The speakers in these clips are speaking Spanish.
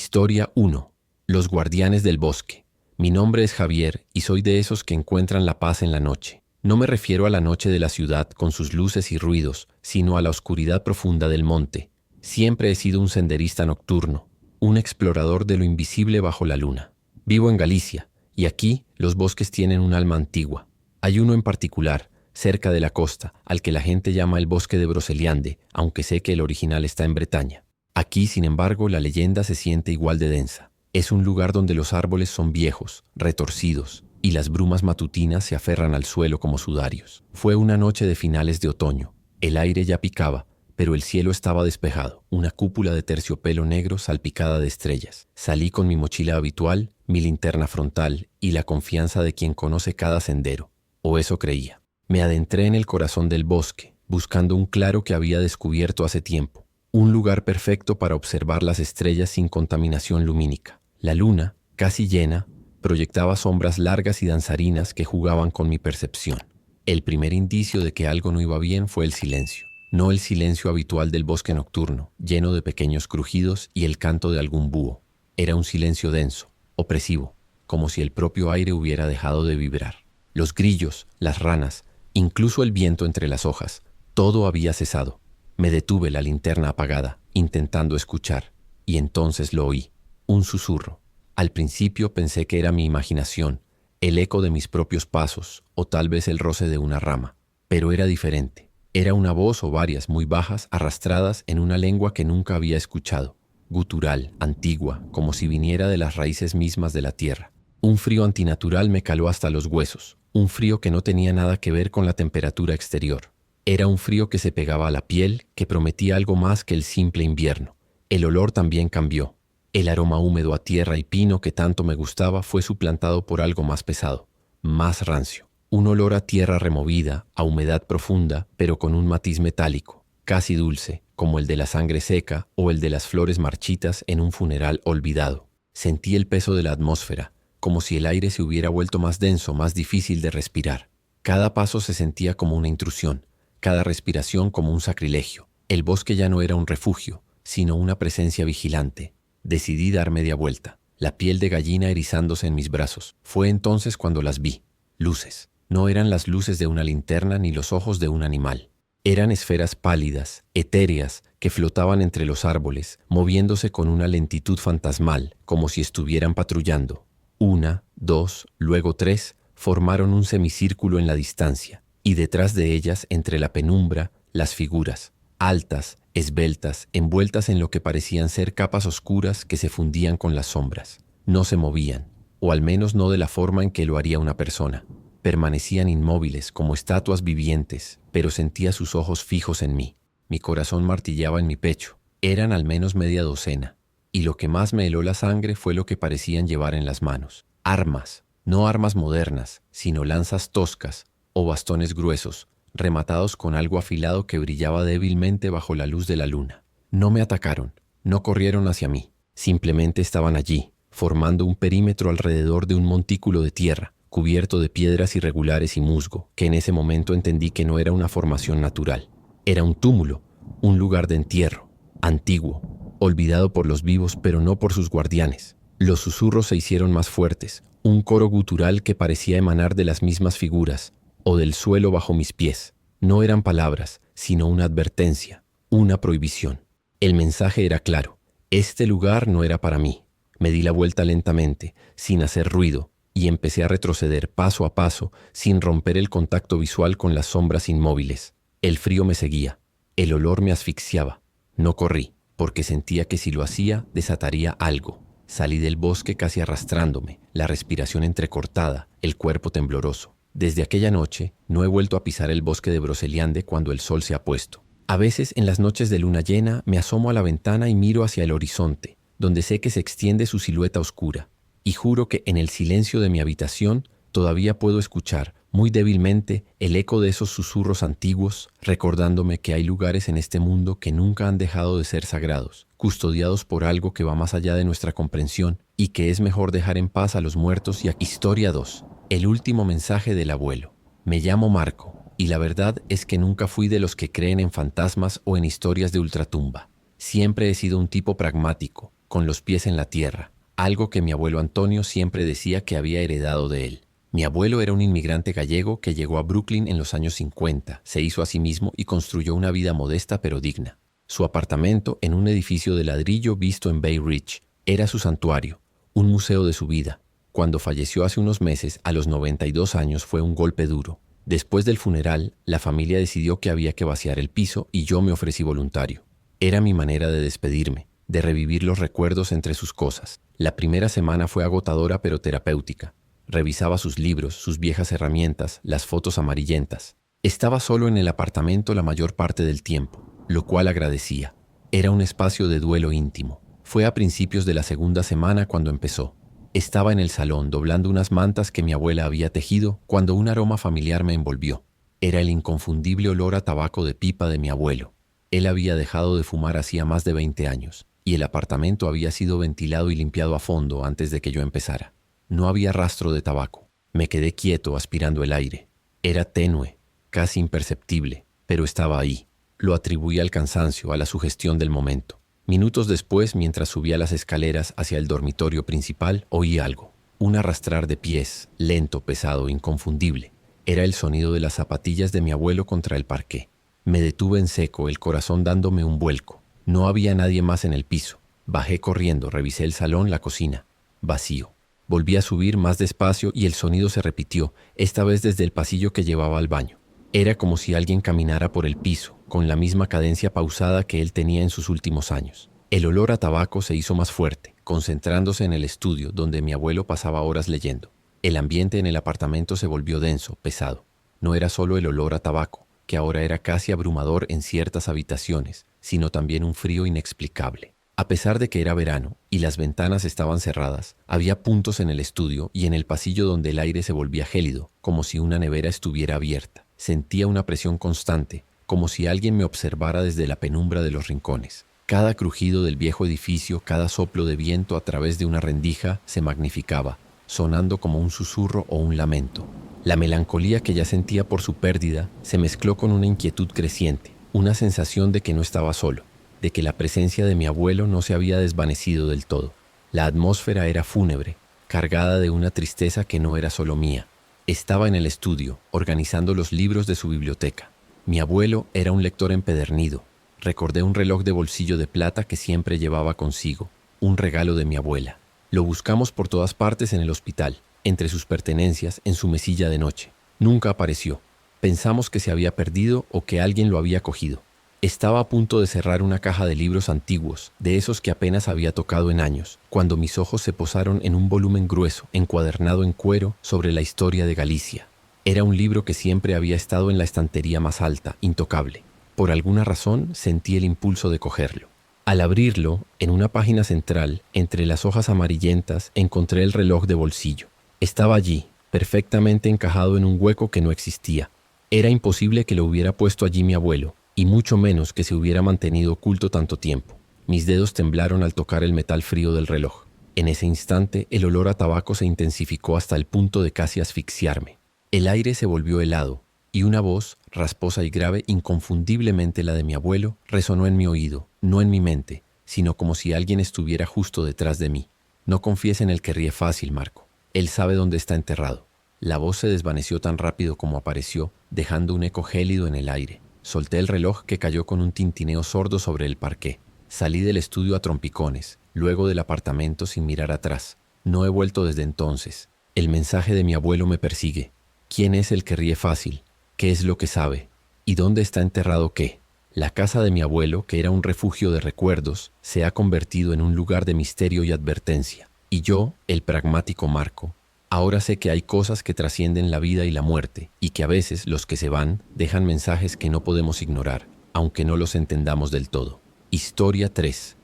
Historia 1. Los guardianes del bosque. Mi nombre es Javier y soy de esos que encuentran la paz en la noche. No me refiero a la noche de la ciudad con sus luces y ruidos, sino a la oscuridad profunda del monte. Siempre he sido un senderista nocturno, un explorador de lo invisible bajo la luna. Vivo en Galicia, y aquí los bosques tienen un alma antigua. Hay uno en particular, cerca de la costa, al que la gente llama el bosque de Broceliande, aunque sé que el original está en Bretaña. Aquí, sin embargo, la leyenda se siente igual de densa. Es un lugar donde los árboles son viejos, retorcidos, y las brumas matutinas se aferran al suelo como sudarios. Fue una noche de finales de otoño. El aire ya picaba, pero el cielo estaba despejado, una cúpula de terciopelo negro salpicada de estrellas. Salí con mi mochila habitual, mi linterna frontal y la confianza de quien conoce cada sendero. O eso creía. Me adentré en el corazón del bosque, buscando un claro que había descubierto hace tiempo. Un lugar perfecto para observar las estrellas sin contaminación lumínica. La luna, casi llena, proyectaba sombras largas y danzarinas que jugaban con mi percepción. El primer indicio de que algo no iba bien fue el silencio. No el silencio habitual del bosque nocturno, lleno de pequeños crujidos y el canto de algún búho. Era un silencio denso, opresivo, como si el propio aire hubiera dejado de vibrar. Los grillos, las ranas, incluso el viento entre las hojas, todo había cesado. Me detuve, la linterna apagada, intentando escuchar, y entonces lo oí, un susurro. Al principio pensé que era mi imaginación, el eco de mis propios pasos, o tal vez el roce de una rama, pero era diferente. Era una voz o varias muy bajas, arrastradas en una lengua que nunca había escuchado, gutural, antigua, como si viniera de las raíces mismas de la tierra. Un frío antinatural me caló hasta los huesos, un frío que no tenía nada que ver con la temperatura exterior. Era un frío que se pegaba a la piel, que prometía algo más que el simple invierno. El olor también cambió. El aroma húmedo a tierra y pino que tanto me gustaba fue suplantado por algo más pesado, más rancio. Un olor a tierra removida, a humedad profunda, pero con un matiz metálico, casi dulce, como el de la sangre seca o el de las flores marchitas en un funeral olvidado. Sentí el peso de la atmósfera, como si el aire se hubiera vuelto más denso, más difícil de respirar. Cada paso se sentía como una intrusión, cada respiración como un sacrilegio. El bosque ya no era un refugio, sino una presencia vigilante. Decidí dar media vuelta, la piel de gallina erizándose en mis brazos. Fue entonces cuando las vi. Luces. No eran las luces de una linterna ni los ojos de un animal. Eran esferas pálidas, etéreas, que flotaban entre los árboles, moviéndose con una lentitud fantasmal, como si estuvieran patrullando. 1, 2, luego 3, formaron un semicírculo en la distancia, y detrás de ellas, entre la penumbra, las figuras, altas, esbeltas, envueltas en lo que parecían ser capas oscuras que se fundían con las sombras. No se movían, o al menos no de la forma en que lo haría una persona. Permanecían inmóviles como estatuas vivientes, pero sentía sus ojos fijos en mí. Mi corazón martillaba en mi pecho. Eran al menos media docena, y lo que más me heló la sangre fue lo que parecían llevar en las manos. Armas, no armas modernas, sino lanzas toscas o bastones gruesos, rematados con algo afilado que brillaba débilmente bajo la luz de la luna. No me atacaron, no corrieron hacia mí, simplemente estaban allí, formando un perímetro alrededor de un montículo de tierra, cubierto de piedras irregulares y musgo, que en ese momento entendí que no era una formación natural. Era un túmulo, un lugar de entierro, antiguo, olvidado por los vivos pero no por sus guardianes. Los susurros se hicieron más fuertes, un coro gutural que parecía emanar de las mismas figuras, o del suelo bajo mis pies. No eran palabras, sino una advertencia, una prohibición. El mensaje era claro. Este lugar no era para mí. Me di la vuelta lentamente, sin hacer ruido, y empecé a retroceder paso a paso, sin romper el contacto visual con las sombras inmóviles. El frío me seguía. El olor me asfixiaba. No corrí, porque sentía que si lo hacía, desataría algo. Salí del bosque casi arrastrándome, la respiración entrecortada, el cuerpo tembloroso. Desde aquella noche, no he vuelto a pisar el bosque de Broceliande cuando el sol se ha puesto. A veces, en las noches de luna llena, me asomo a la ventana y miro hacia el horizonte, donde sé que se extiende su silueta oscura, y juro que en el silencio de mi habitación todavía puedo escuchar, muy débilmente, el eco de esos susurros antiguos, recordándome que hay lugares en este mundo que nunca han dejado de ser sagrados, custodiados por algo que va más allá de nuestra comprensión, y que es mejor dejar en paz a los muertos. Y Historia 2. El último mensaje del abuelo. Me llamo Marco, y la verdad es que nunca fui de los que creen en fantasmas o en historias de ultratumba. Siempre he sido un tipo pragmático, con los pies en la tierra, algo que mi abuelo Antonio siempre decía que había heredado de él. Mi abuelo era un inmigrante gallego que llegó a Brooklyn en los años 50, se hizo a sí mismo y construyó una vida modesta pero digna. Su apartamento, en un edificio de ladrillo visto en Bay Ridge, era su santuario, un museo de su vida. Cuando falleció hace unos meses, a los 92 años, fue un golpe duro. Después del funeral, la familia decidió que había que vaciar el piso y yo me ofrecí voluntario. Era mi manera de despedirme, de revivir los recuerdos entre sus cosas. La primera semana fue agotadora pero terapéutica. Revisaba sus libros, sus viejas herramientas, las fotos amarillentas. Estaba solo en el apartamento la mayor parte del tiempo, lo cual agradecía. Era un espacio de duelo íntimo. Fue a principios de la segunda semana cuando empezó. Estaba en el salón doblando unas mantas que mi abuela había tejido cuando un aroma familiar me envolvió. Era el inconfundible olor a tabaco de pipa de mi abuelo. Él había dejado de fumar hacía más de 20 años, y el apartamento había sido ventilado y limpiado a fondo antes de que yo empezara. No había rastro de tabaco. Me quedé quieto aspirando el aire. Era tenue, casi imperceptible, pero estaba ahí. Lo atribuí al cansancio, a la sugestión del momento. Minutos después, mientras subía las escaleras hacia el dormitorio principal, oí algo. Un arrastrar de pies, lento, pesado, inconfundible. Era el sonido de las zapatillas de mi abuelo contra el parqué. Me detuve en seco, el corazón dándome un vuelco. No había nadie más en el piso. Bajé corriendo, revisé el salón, la cocina. Vacío. Volví a subir más despacio y el sonido se repitió, esta vez desde el pasillo que llevaba al baño. Era como si alguien caminara por el piso, con la misma cadencia pausada que él tenía en sus últimos años. El olor a tabaco se hizo más fuerte, concentrándose en el estudio donde mi abuelo pasaba horas leyendo. El ambiente en el apartamento se volvió denso, pesado. No era solo el olor a tabaco, que ahora era casi abrumador en ciertas habitaciones, sino también un frío inexplicable. A pesar de que era verano y las ventanas estaban cerradas, había puntos en el estudio y en el pasillo donde el aire se volvía gélido, como si una nevera estuviera abierta. Sentía una presión constante, como si alguien me observara desde la penumbra de los rincones. Cada crujido del viejo edificio, cada soplo de viento a través de una rendija se magnificaba, sonando como un susurro o un lamento. La melancolía que ya sentía por su pérdida se mezcló con una inquietud creciente, una sensación de que no estaba solo, de que la presencia de mi abuelo no se había desvanecido del todo. La atmósfera era fúnebre, cargada de una tristeza que no era solo mía. Estaba en el estudio, organizando los libros de su biblioteca. Mi abuelo era un lector empedernido. Recordé un reloj de bolsillo de plata que siempre llevaba consigo, un regalo de mi abuela. Lo buscamos por todas partes en el hospital, entre sus pertenencias, en su mesilla de noche. Nunca apareció. Pensamos que se había perdido o que alguien lo había cogido. Estaba a punto de cerrar una caja de libros antiguos, de esos que apenas había tocado en años, cuando mis ojos se posaron en un volumen grueso, encuadernado en cuero, sobre la historia de Galicia. Era un libro que siempre había estado en la estantería más alta, intocable. Por alguna razón sentí el impulso de cogerlo. Al abrirlo, en una página central, entre las hojas amarillentas, encontré el reloj de bolsillo. Estaba allí, perfectamente encajado en un hueco que no existía. Era imposible que lo hubiera puesto allí mi abuelo, y mucho menos que se hubiera mantenido oculto tanto tiempo. Mis dedos temblaron al tocar el metal frío del reloj. En ese instante, el olor a tabaco se intensificó hasta el punto de casi asfixiarme. El aire se volvió helado, y una voz, rasposa y grave, inconfundiblemente la de mi abuelo, resonó en mi oído, no en mi mente, sino como si alguien estuviera justo detrás de mí. No confíes en el que ríe fácil, Marco. Él sabe dónde está enterrado. La voz se desvaneció tan rápido como apareció, dejando un eco gélido en el aire. Solté el reloj que cayó con un tintineo sordo sobre el parqué. Salí del estudio a trompicones, luego del apartamento sin mirar atrás. No he vuelto desde entonces. El mensaje de mi abuelo me persigue. ¿Quién es el que ríe fácil? ¿Qué es lo que sabe? ¿Y dónde está enterrado qué? La casa de mi abuelo, que era un refugio de recuerdos, se ha convertido en un lugar de misterio y advertencia. Y yo, el pragmático Marco, ahora sé que hay cosas que trascienden la vida y la muerte, y que a veces los que se van dejan mensajes que no podemos ignorar, aunque no los entendamos del todo. Historia 3.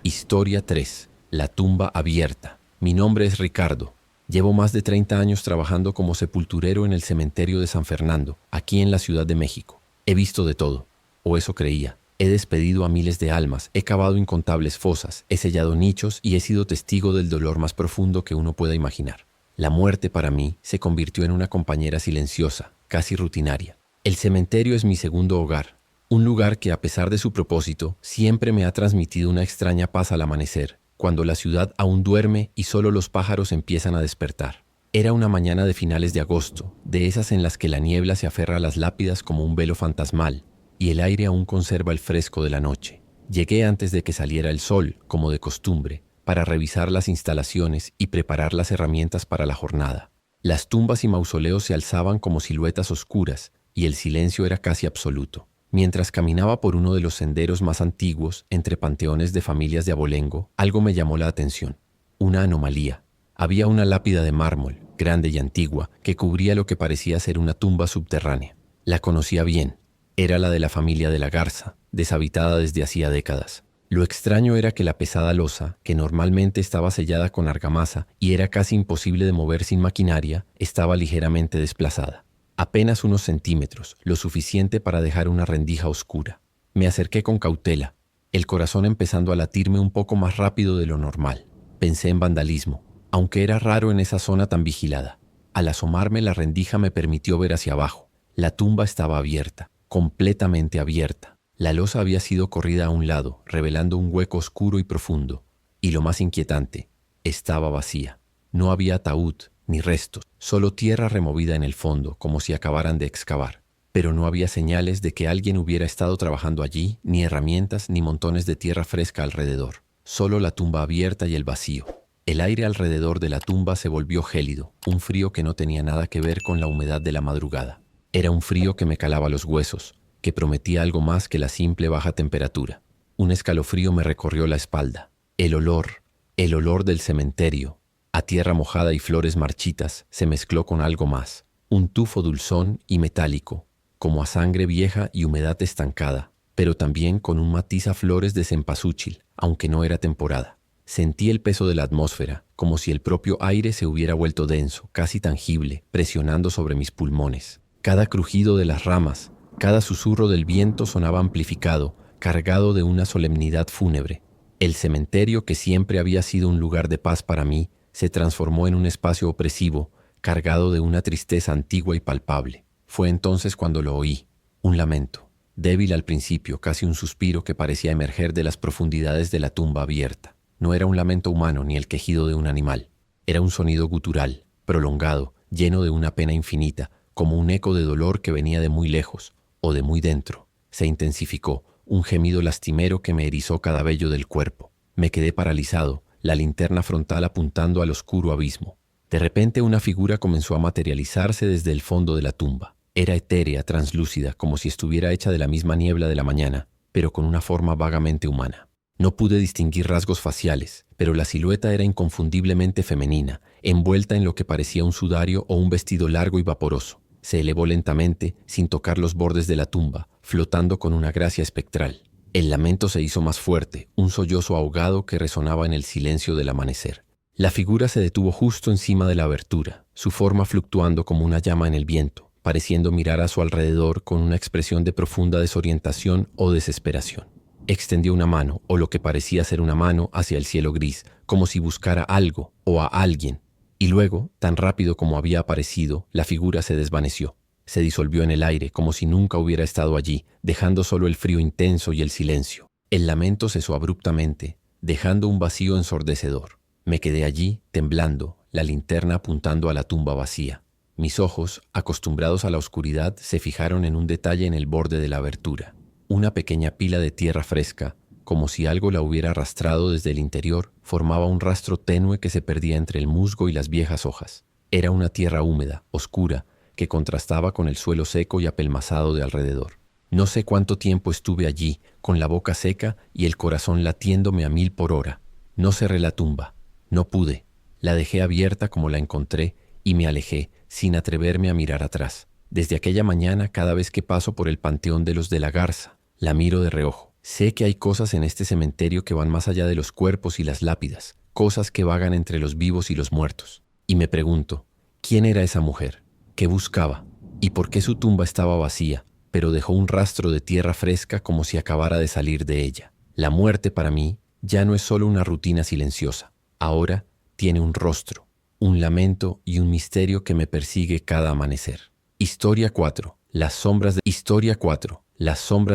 Historia 3. La tumba abierta. Mi nombre es Ricardo. Llevo más de 30 años trabajando como sepulturero en el cementerio de San Fernando, aquí en la Ciudad de México. He visto de todo, o eso creía. He despedido a miles de almas, he cavado incontables fosas, he sellado nichos y he sido testigo del dolor más profundo que uno pueda imaginar. La muerte para mí se convirtió en una compañera silenciosa, casi rutinaria. El cementerio es mi segundo hogar, un lugar que a pesar de su propósito siempre me ha transmitido una extraña paz al amanecer, cuando la ciudad aún duerme y solo los pájaros empiezan a despertar. Era una mañana de finales de agosto, de esas en las que la niebla se aferra a las lápidas como un velo fantasmal, y el aire aún conserva el fresco de la noche. Llegué antes de que saliera el sol, como de costumbre, para revisar las instalaciones y preparar las herramientas para la jornada. Las tumbas y mausoleos se alzaban como siluetas oscuras y el silencio era casi absoluto. Mientras caminaba por uno de los senderos más antiguos entre panteones de familias de abolengo, algo me llamó la atención. Una anomalía. Había una lápida de mármol, grande y antigua, que cubría lo que parecía ser una tumba subterránea. La conocía bien. Era la de la familia de la Garza, deshabitada desde hacía décadas. Lo extraño era que la pesada losa, que normalmente estaba sellada con argamasa y era casi imposible de mover sin maquinaria, estaba ligeramente desplazada. Apenas unos centímetros, lo suficiente para dejar una rendija oscura. Me acerqué con cautela, el corazón empezando a latirme un poco más rápido de lo normal. Pensé en vandalismo, aunque era raro en esa zona tan vigilada. Al asomarme, la rendija me permitió ver hacia abajo. La tumba estaba abierta, completamente abierta. La losa había sido corrida a un lado, revelando un hueco oscuro y profundo. Y lo más inquietante, estaba vacía. No había ataúd, ni restos, solo tierra removida en el fondo, como si acabaran de excavar. Pero no había señales de que alguien hubiera estado trabajando allí, ni herramientas, ni montones de tierra fresca alrededor. Solo la tumba abierta y el vacío. El aire alrededor de la tumba se volvió gélido, un frío que no tenía nada que ver con la humedad de la madrugada. Era un frío que me calaba los huesos, que prometía algo más que la simple baja temperatura. Un escalofrío me recorrió la espalda. El olor del cementerio, a tierra mojada y flores marchitas, se mezcló con algo más. Un tufo dulzón y metálico, como a sangre vieja y humedad estancada, pero también con un matiz a flores de cempasúchil, aunque no era temporada. Sentí el peso de la atmósfera, como si el propio aire se hubiera vuelto denso, casi tangible, presionando sobre mis pulmones. Cada crujido de las ramas, cada susurro del viento sonaba amplificado, cargado de una solemnidad fúnebre. El cementerio, que siempre había sido un lugar de paz para mí, se transformó en un espacio opresivo, cargado de una tristeza antigua y palpable. Fue entonces cuando lo oí, un lamento, débil al principio, casi un suspiro que parecía emerger de las profundidades de la tumba abierta. No era un lamento humano ni el quejido de un animal. Era un sonido gutural, prolongado, lleno de una pena infinita, como un eco de dolor que venía de muy lejos o de muy dentro. Se intensificó, un gemido lastimero que me erizó cada vello del cuerpo. Me quedé paralizado, la linterna frontal apuntando al oscuro abismo. De repente una figura comenzó a materializarse desde el fondo de la tumba. Era etérea, translúcida, como si estuviera hecha de la misma niebla de la mañana, pero con una forma vagamente humana. No pude distinguir rasgos faciales, pero la silueta era inconfundiblemente femenina, envuelta en lo que parecía un sudario o un vestido largo y vaporoso. Se elevó lentamente, sin tocar los bordes de la tumba, flotando con una gracia espectral. El lamento se hizo más fuerte, un sollozo ahogado que resonaba en el silencio del amanecer. La figura se detuvo justo encima de la abertura, su forma fluctuando como una llama en el viento, pareciendo mirar a su alrededor con una expresión de profunda desorientación o desesperación. Extendió una mano, o lo que parecía ser una mano, hacia el cielo gris, como si buscara algo o a alguien. Y luego, tan rápido como había aparecido, la figura se desvaneció. Se disolvió en el aire como si nunca hubiera estado allí, dejando solo el frío intenso y el silencio. El lamento cesó abruptamente, dejando un vacío ensordecedor. Me quedé allí, temblando, la linterna apuntando a la tumba vacía. Mis ojos, acostumbrados a la oscuridad, se fijaron en un detalle en el borde de la abertura. Una pequeña pila de tierra fresca, como si algo la hubiera arrastrado desde el interior, formaba un rastro tenue que se perdía entre el musgo y las viejas hojas. Era una tierra húmeda, oscura, que contrastaba con el suelo seco y apelmazado de alrededor. No sé cuánto tiempo estuve allí, con la boca seca y el corazón latiéndome a 1000 por hora. No cerré la tumba. No pude. La dejé abierta como la encontré y me alejé, sin atreverme a mirar atrás. Desde aquella mañana, cada vez que paso por el panteón de los de la Garza, la miro de reojo. Sé que hay cosas en este cementerio que van más allá de los cuerpos y las lápidas, cosas que vagan entre los vivos y los muertos. Y me pregunto, ¿quién era esa mujer? ¿Qué buscaba? ¿Y por qué su tumba estaba vacía, pero dejó un rastro de tierra fresca como si acabara de salir de ella? La muerte para mí ya no es solo una rutina silenciosa. Ahora tiene un rostro, un lamento y un misterio que me persigue cada amanecer. Historia 4. Las sombras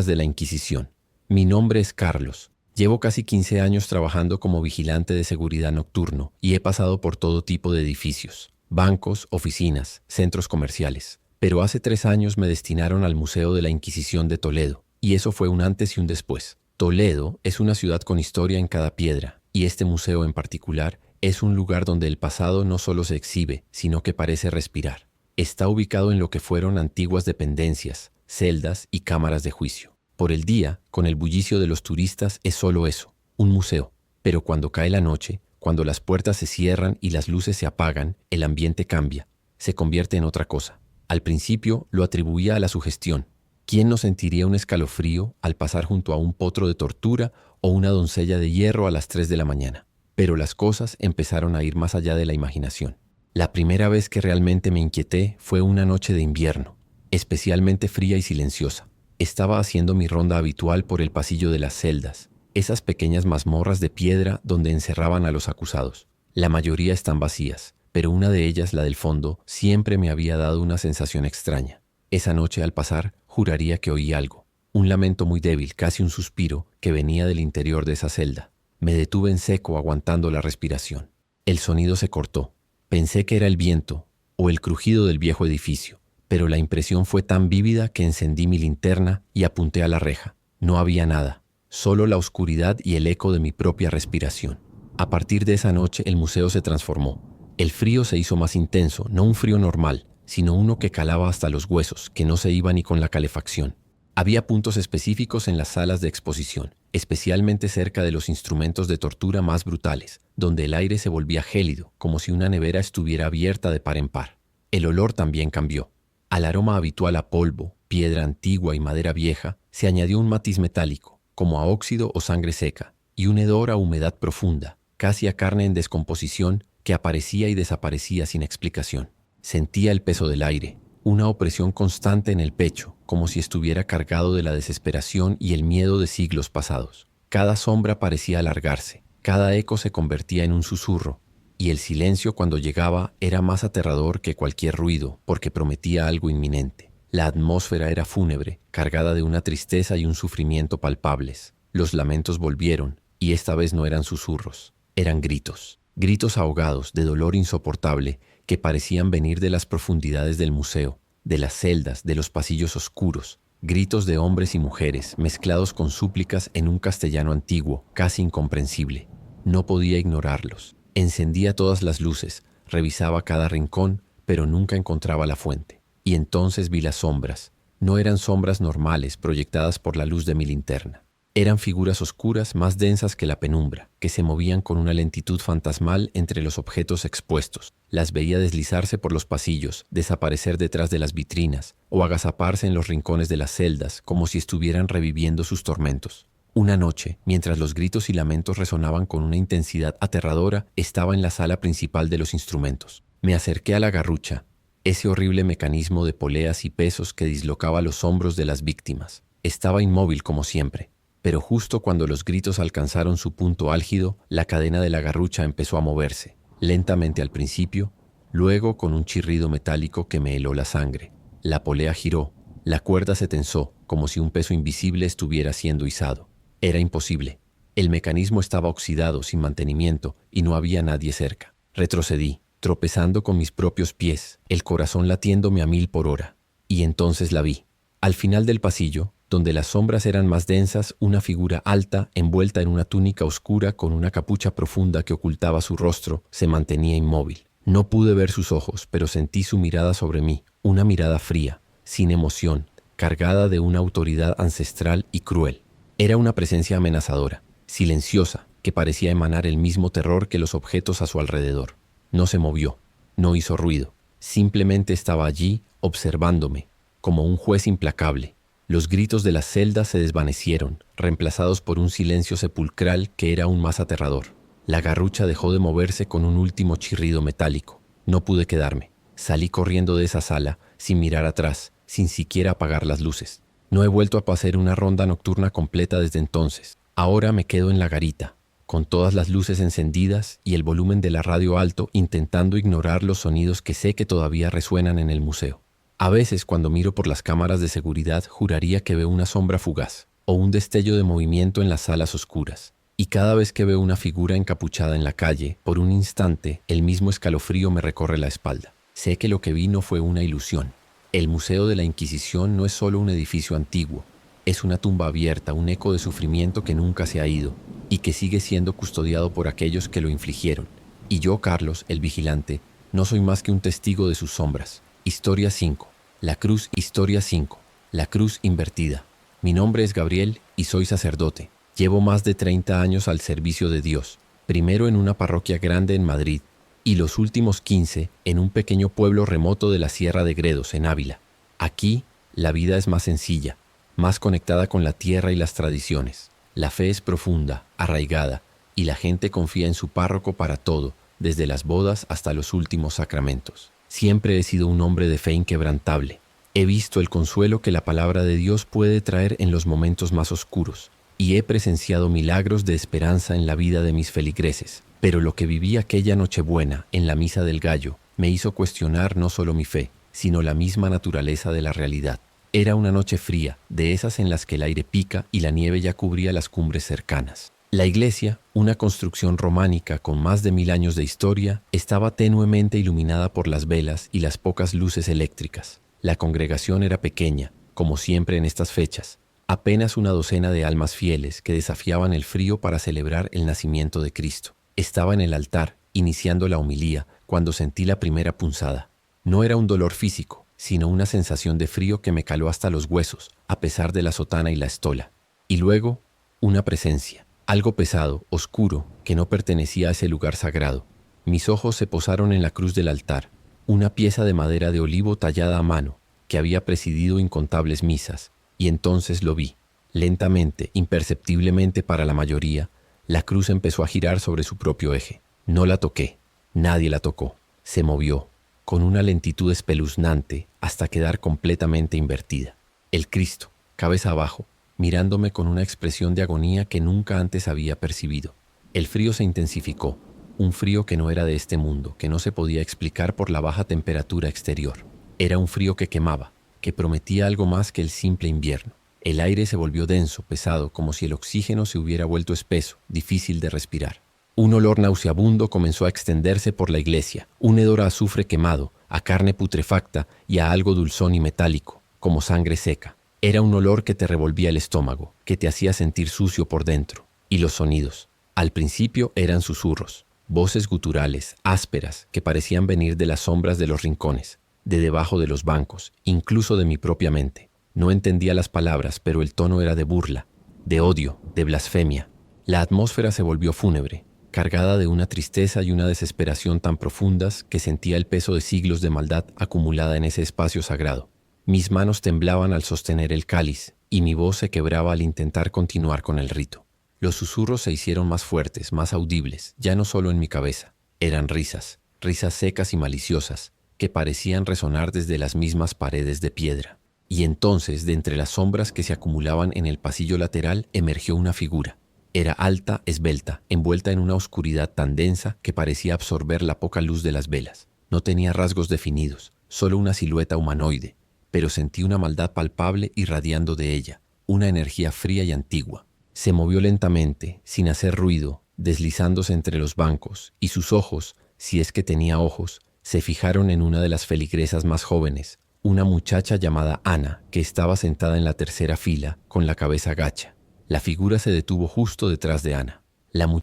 de la Inquisición. Mi nombre es Carlos. Llevo casi 15 años trabajando como vigilante de seguridad nocturno y he pasado por todo tipo de edificios, bancos, oficinas, centros comerciales. Pero hace 3 años me destinaron al Museo de la Inquisición de Toledo, y eso fue un antes y un después. Toledo es una ciudad con historia en cada piedra, y este museo en particular es un lugar donde el pasado no solo se exhibe, sino que parece respirar. Está ubicado en lo que fueron antiguas dependencias, celdas y cámaras de juicio. Por el día, con el bullicio de los turistas, es solo eso, un museo. Pero cuando cae la noche, cuando las puertas se cierran y las luces se apagan, el ambiente cambia, se convierte en otra cosa. Al principio lo atribuía a la sugestión. ¿Quién no sentiría un escalofrío al pasar junto a un potro de tortura o una doncella de hierro a las 3 de la mañana? Pero las cosas empezaron a ir más allá de la imaginación. La primera vez que realmente me inquieté fue una noche de invierno, especialmente fría y silenciosa. Estaba haciendo mi ronda habitual por el pasillo de las celdas, esas pequeñas mazmorras de piedra donde encerraban a los acusados. La mayoría están vacías, pero una de ellas, la del fondo, siempre me había dado una sensación extraña. Esa noche al pasar, juraría que oí algo, un lamento muy débil, casi un suspiro, que venía del interior de esa celda. Me detuve en seco, aguantando la respiración. El sonido se cortó. Pensé que era el viento o el crujido del viejo edificio, pero la impresión fue tan vívida que encendí mi linterna y apunté a la reja. No había nada, solo la oscuridad y el eco de mi propia respiración. A partir de esa noche el museo se transformó. El frío se hizo más intenso, no un frío normal, sino uno que calaba hasta los huesos, que no se iba ni con la calefacción. Había puntos específicos en las salas de exposición, especialmente cerca de los instrumentos de tortura más brutales, donde el aire se volvía gélido, como si una nevera estuviera abierta de par en par. El olor también cambió. Al aroma habitual a polvo, piedra antigua y madera vieja, se añadió un matiz metálico, como a óxido o sangre seca, y un hedor a humedad profunda, casi a carne en descomposición, que aparecía y desaparecía sin explicación. Sentía el peso del aire, una opresión constante en el pecho, como si estuviera cargado de la desesperación y el miedo de siglos pasados. Cada sombra parecía alargarse, cada eco se convertía en un susurro, y el silencio cuando llegaba era más aterrador que cualquier ruido, porque prometía algo inminente. La atmósfera era fúnebre, cargada de una tristeza y un sufrimiento palpables. Los lamentos volvieron, y esta vez no eran susurros, eran gritos. Gritos ahogados de dolor insoportable que parecían venir de las profundidades del museo, de las celdas, de los pasillos oscuros. Gritos de hombres y mujeres mezclados con súplicas en un castellano antiguo, casi incomprensible. No podía ignorarlos. Encendía todas las luces, revisaba cada rincón, pero nunca encontraba la fuente. Y entonces vi las sombras. No eran sombras normales proyectadas por la luz de mi linterna. Eran figuras oscuras más densas que la penumbra, que se movían con una lentitud fantasmal entre los objetos expuestos. Las veía deslizarse por los pasillos, desaparecer detrás de las vitrinas, o agazaparse en los rincones de las celdas, como si estuvieran reviviendo sus tormentos. Una noche, mientras los gritos y lamentos resonaban con una intensidad aterradora, estaba en la sala principal de los instrumentos. Me acerqué a la garrucha, ese horrible mecanismo de poleas y pesos que dislocaba los hombros de las víctimas. Estaba inmóvil como siempre. Pero justo cuando los gritos alcanzaron su punto álgido, la cadena de la garrucha empezó a moverse, lentamente al principio, luego con un chirrido metálico que me heló la sangre. La polea giró, la cuerda se tensó, como si un peso invisible estuviera siendo izado. Era imposible. El mecanismo estaba oxidado, sin mantenimiento, y no había nadie cerca. Retrocedí, tropezando con mis propios pies, el corazón latiéndome a 1000 por hora. Y entonces la vi. Al final del pasillo, donde las sombras eran más densas, una figura alta, envuelta en una túnica oscura con una capucha profunda que ocultaba su rostro, se mantenía inmóvil. No pude ver sus ojos, pero sentí su mirada sobre mí, una mirada fría, sin emoción, cargada de una autoridad ancestral y cruel. Era una presencia amenazadora, silenciosa, que parecía emanar el mismo terror que los objetos a su alrededor. No se movió, no hizo ruido, simplemente estaba allí, observándome, como un juez implacable. Los gritos de las celdas se desvanecieron, reemplazados por un silencio sepulcral que era aún más aterrador. La garrucha dejó de moverse con un último chirrido metálico. No pude quedarme. Salí corriendo de esa sala, sin mirar atrás, sin siquiera apagar las luces. No he vuelto a pasar una ronda nocturna completa desde entonces. Ahora me quedo en la garita, con todas las luces encendidas y el volumen de la radio alto, intentando ignorar los sonidos que sé que todavía resuenan en el museo. A veces, cuando miro por las cámaras de seguridad, juraría que veo una sombra fugaz. o un destello de movimiento en las salas oscuras. Y cada vez que veo una figura encapuchada en la calle, por un instante, el mismo escalofrío me recorre la espalda. Sé que lo que vi no fue una ilusión. El Museo de la Inquisición no es solo un edificio antiguo, es una tumba abierta, un eco de sufrimiento que nunca se ha ido y que sigue siendo custodiado por aquellos que lo infligieron. Y yo, Carlos, el vigilante, no soy más que un testigo de sus sombras. Historia 5. La cruz, historia 5. La cruz invertida. Mi nombre es Gabriel y soy sacerdote. Llevo más de 30 años al servicio de Dios, primero en una parroquia grande en Madrid y los últimos 15 en un pequeño pueblo remoto de la Sierra de Gredos, en Ávila. Aquí, la vida es más sencilla, más conectada con la tierra y las tradiciones. La fe es profunda, arraigada, y la gente confía en su párroco para todo, desde las bodas hasta los últimos sacramentos. Siempre he sido un hombre de fe inquebrantable. He visto el consuelo que la palabra de Dios puede traer en los momentos más oscuros, y he presenciado milagros de esperanza en la vida de mis feligreses. Pero lo que viví aquella Nochebuena en la Misa del Gallo me hizo cuestionar no solo mi fe, sino la misma naturaleza de la realidad. Era una noche fría, de esas en las que el aire pica y la nieve ya cubría las cumbres cercanas. La iglesia, una construcción románica con más de 1000 años de historia, estaba tenuemente iluminada por las velas y las pocas luces eléctricas. La congregación era pequeña, como siempre en estas fechas, apenas una docena de almas fieles que desafiaban el frío para celebrar el nacimiento de Cristo. Estaba en el altar, iniciando la homilía, cuando sentí la primera punzada. No era un dolor físico, sino una sensación de frío que me caló hasta los huesos, a pesar de la sotana y la estola. Y luego, una presencia, algo pesado, oscuro, que no pertenecía a ese lugar sagrado. Mis ojos se posaron en la cruz del altar, una pieza de madera de olivo tallada a mano, que había presidido incontables misas. Y entonces lo vi. Lentamente, imperceptiblemente para la mayoría, la cruz empezó a girar sobre su propio eje. No la toqué. Nadie la tocó. Se movió, con una lentitud espeluznante, hasta quedar completamente invertida. El Cristo, cabeza abajo, mirándome con una expresión de agonía que nunca antes había percibido. El frío se intensificó, un frío que no era de este mundo, que no se podía explicar por la baja temperatura exterior. Era un frío que quemaba, que prometía algo más que el simple invierno. El aire se volvió denso, pesado, como si el oxígeno se hubiera vuelto espeso, difícil de respirar. Un olor nauseabundo comenzó a extenderse por la iglesia, un hedor a azufre quemado, a carne putrefacta y a algo dulzón y metálico, como sangre seca. Era un olor que te revolvía el estómago, que te hacía sentir sucio por dentro. Y los sonidos. Al principio eran susurros, voces guturales, ásperas, que parecían venir de las sombras de los rincones, de debajo de los bancos, incluso de mi propia mente. No entendía las palabras, pero el tono era de burla, de odio, de blasfemia. La atmósfera se volvió fúnebre, cargada de una tristeza y una desesperación tan profundas que sentía el peso de siglos de maldad acumulada en ese espacio sagrado. Mis manos temblaban al sostener el cáliz y mi voz se quebraba al intentar continuar con el rito. Los susurros se hicieron más fuertes, más audibles, ya no solo en mi cabeza. Eran risas, risas secas y maliciosas, que parecían resonar desde las mismas paredes de piedra. Y entonces, de entre las sombras que se acumulaban en el pasillo lateral, emergió una figura. Era alta, esbelta, envuelta en una oscuridad tan densa que parecía absorber la poca luz de las velas. No tenía rasgos definidos, solo una silueta humanoide, pero sentí una maldad palpable irradiando de ella, una energía fría y antigua. Se movió lentamente, sin hacer ruido, deslizándose entre los bancos, y sus ojos, si es que tenía ojos, se fijaron en una de las feligresas más jóvenes, una muchacha llamada Ana, que estaba sentada en la tercera fila, con la cabeza gacha. La figura se detuvo justo detrás de Ana.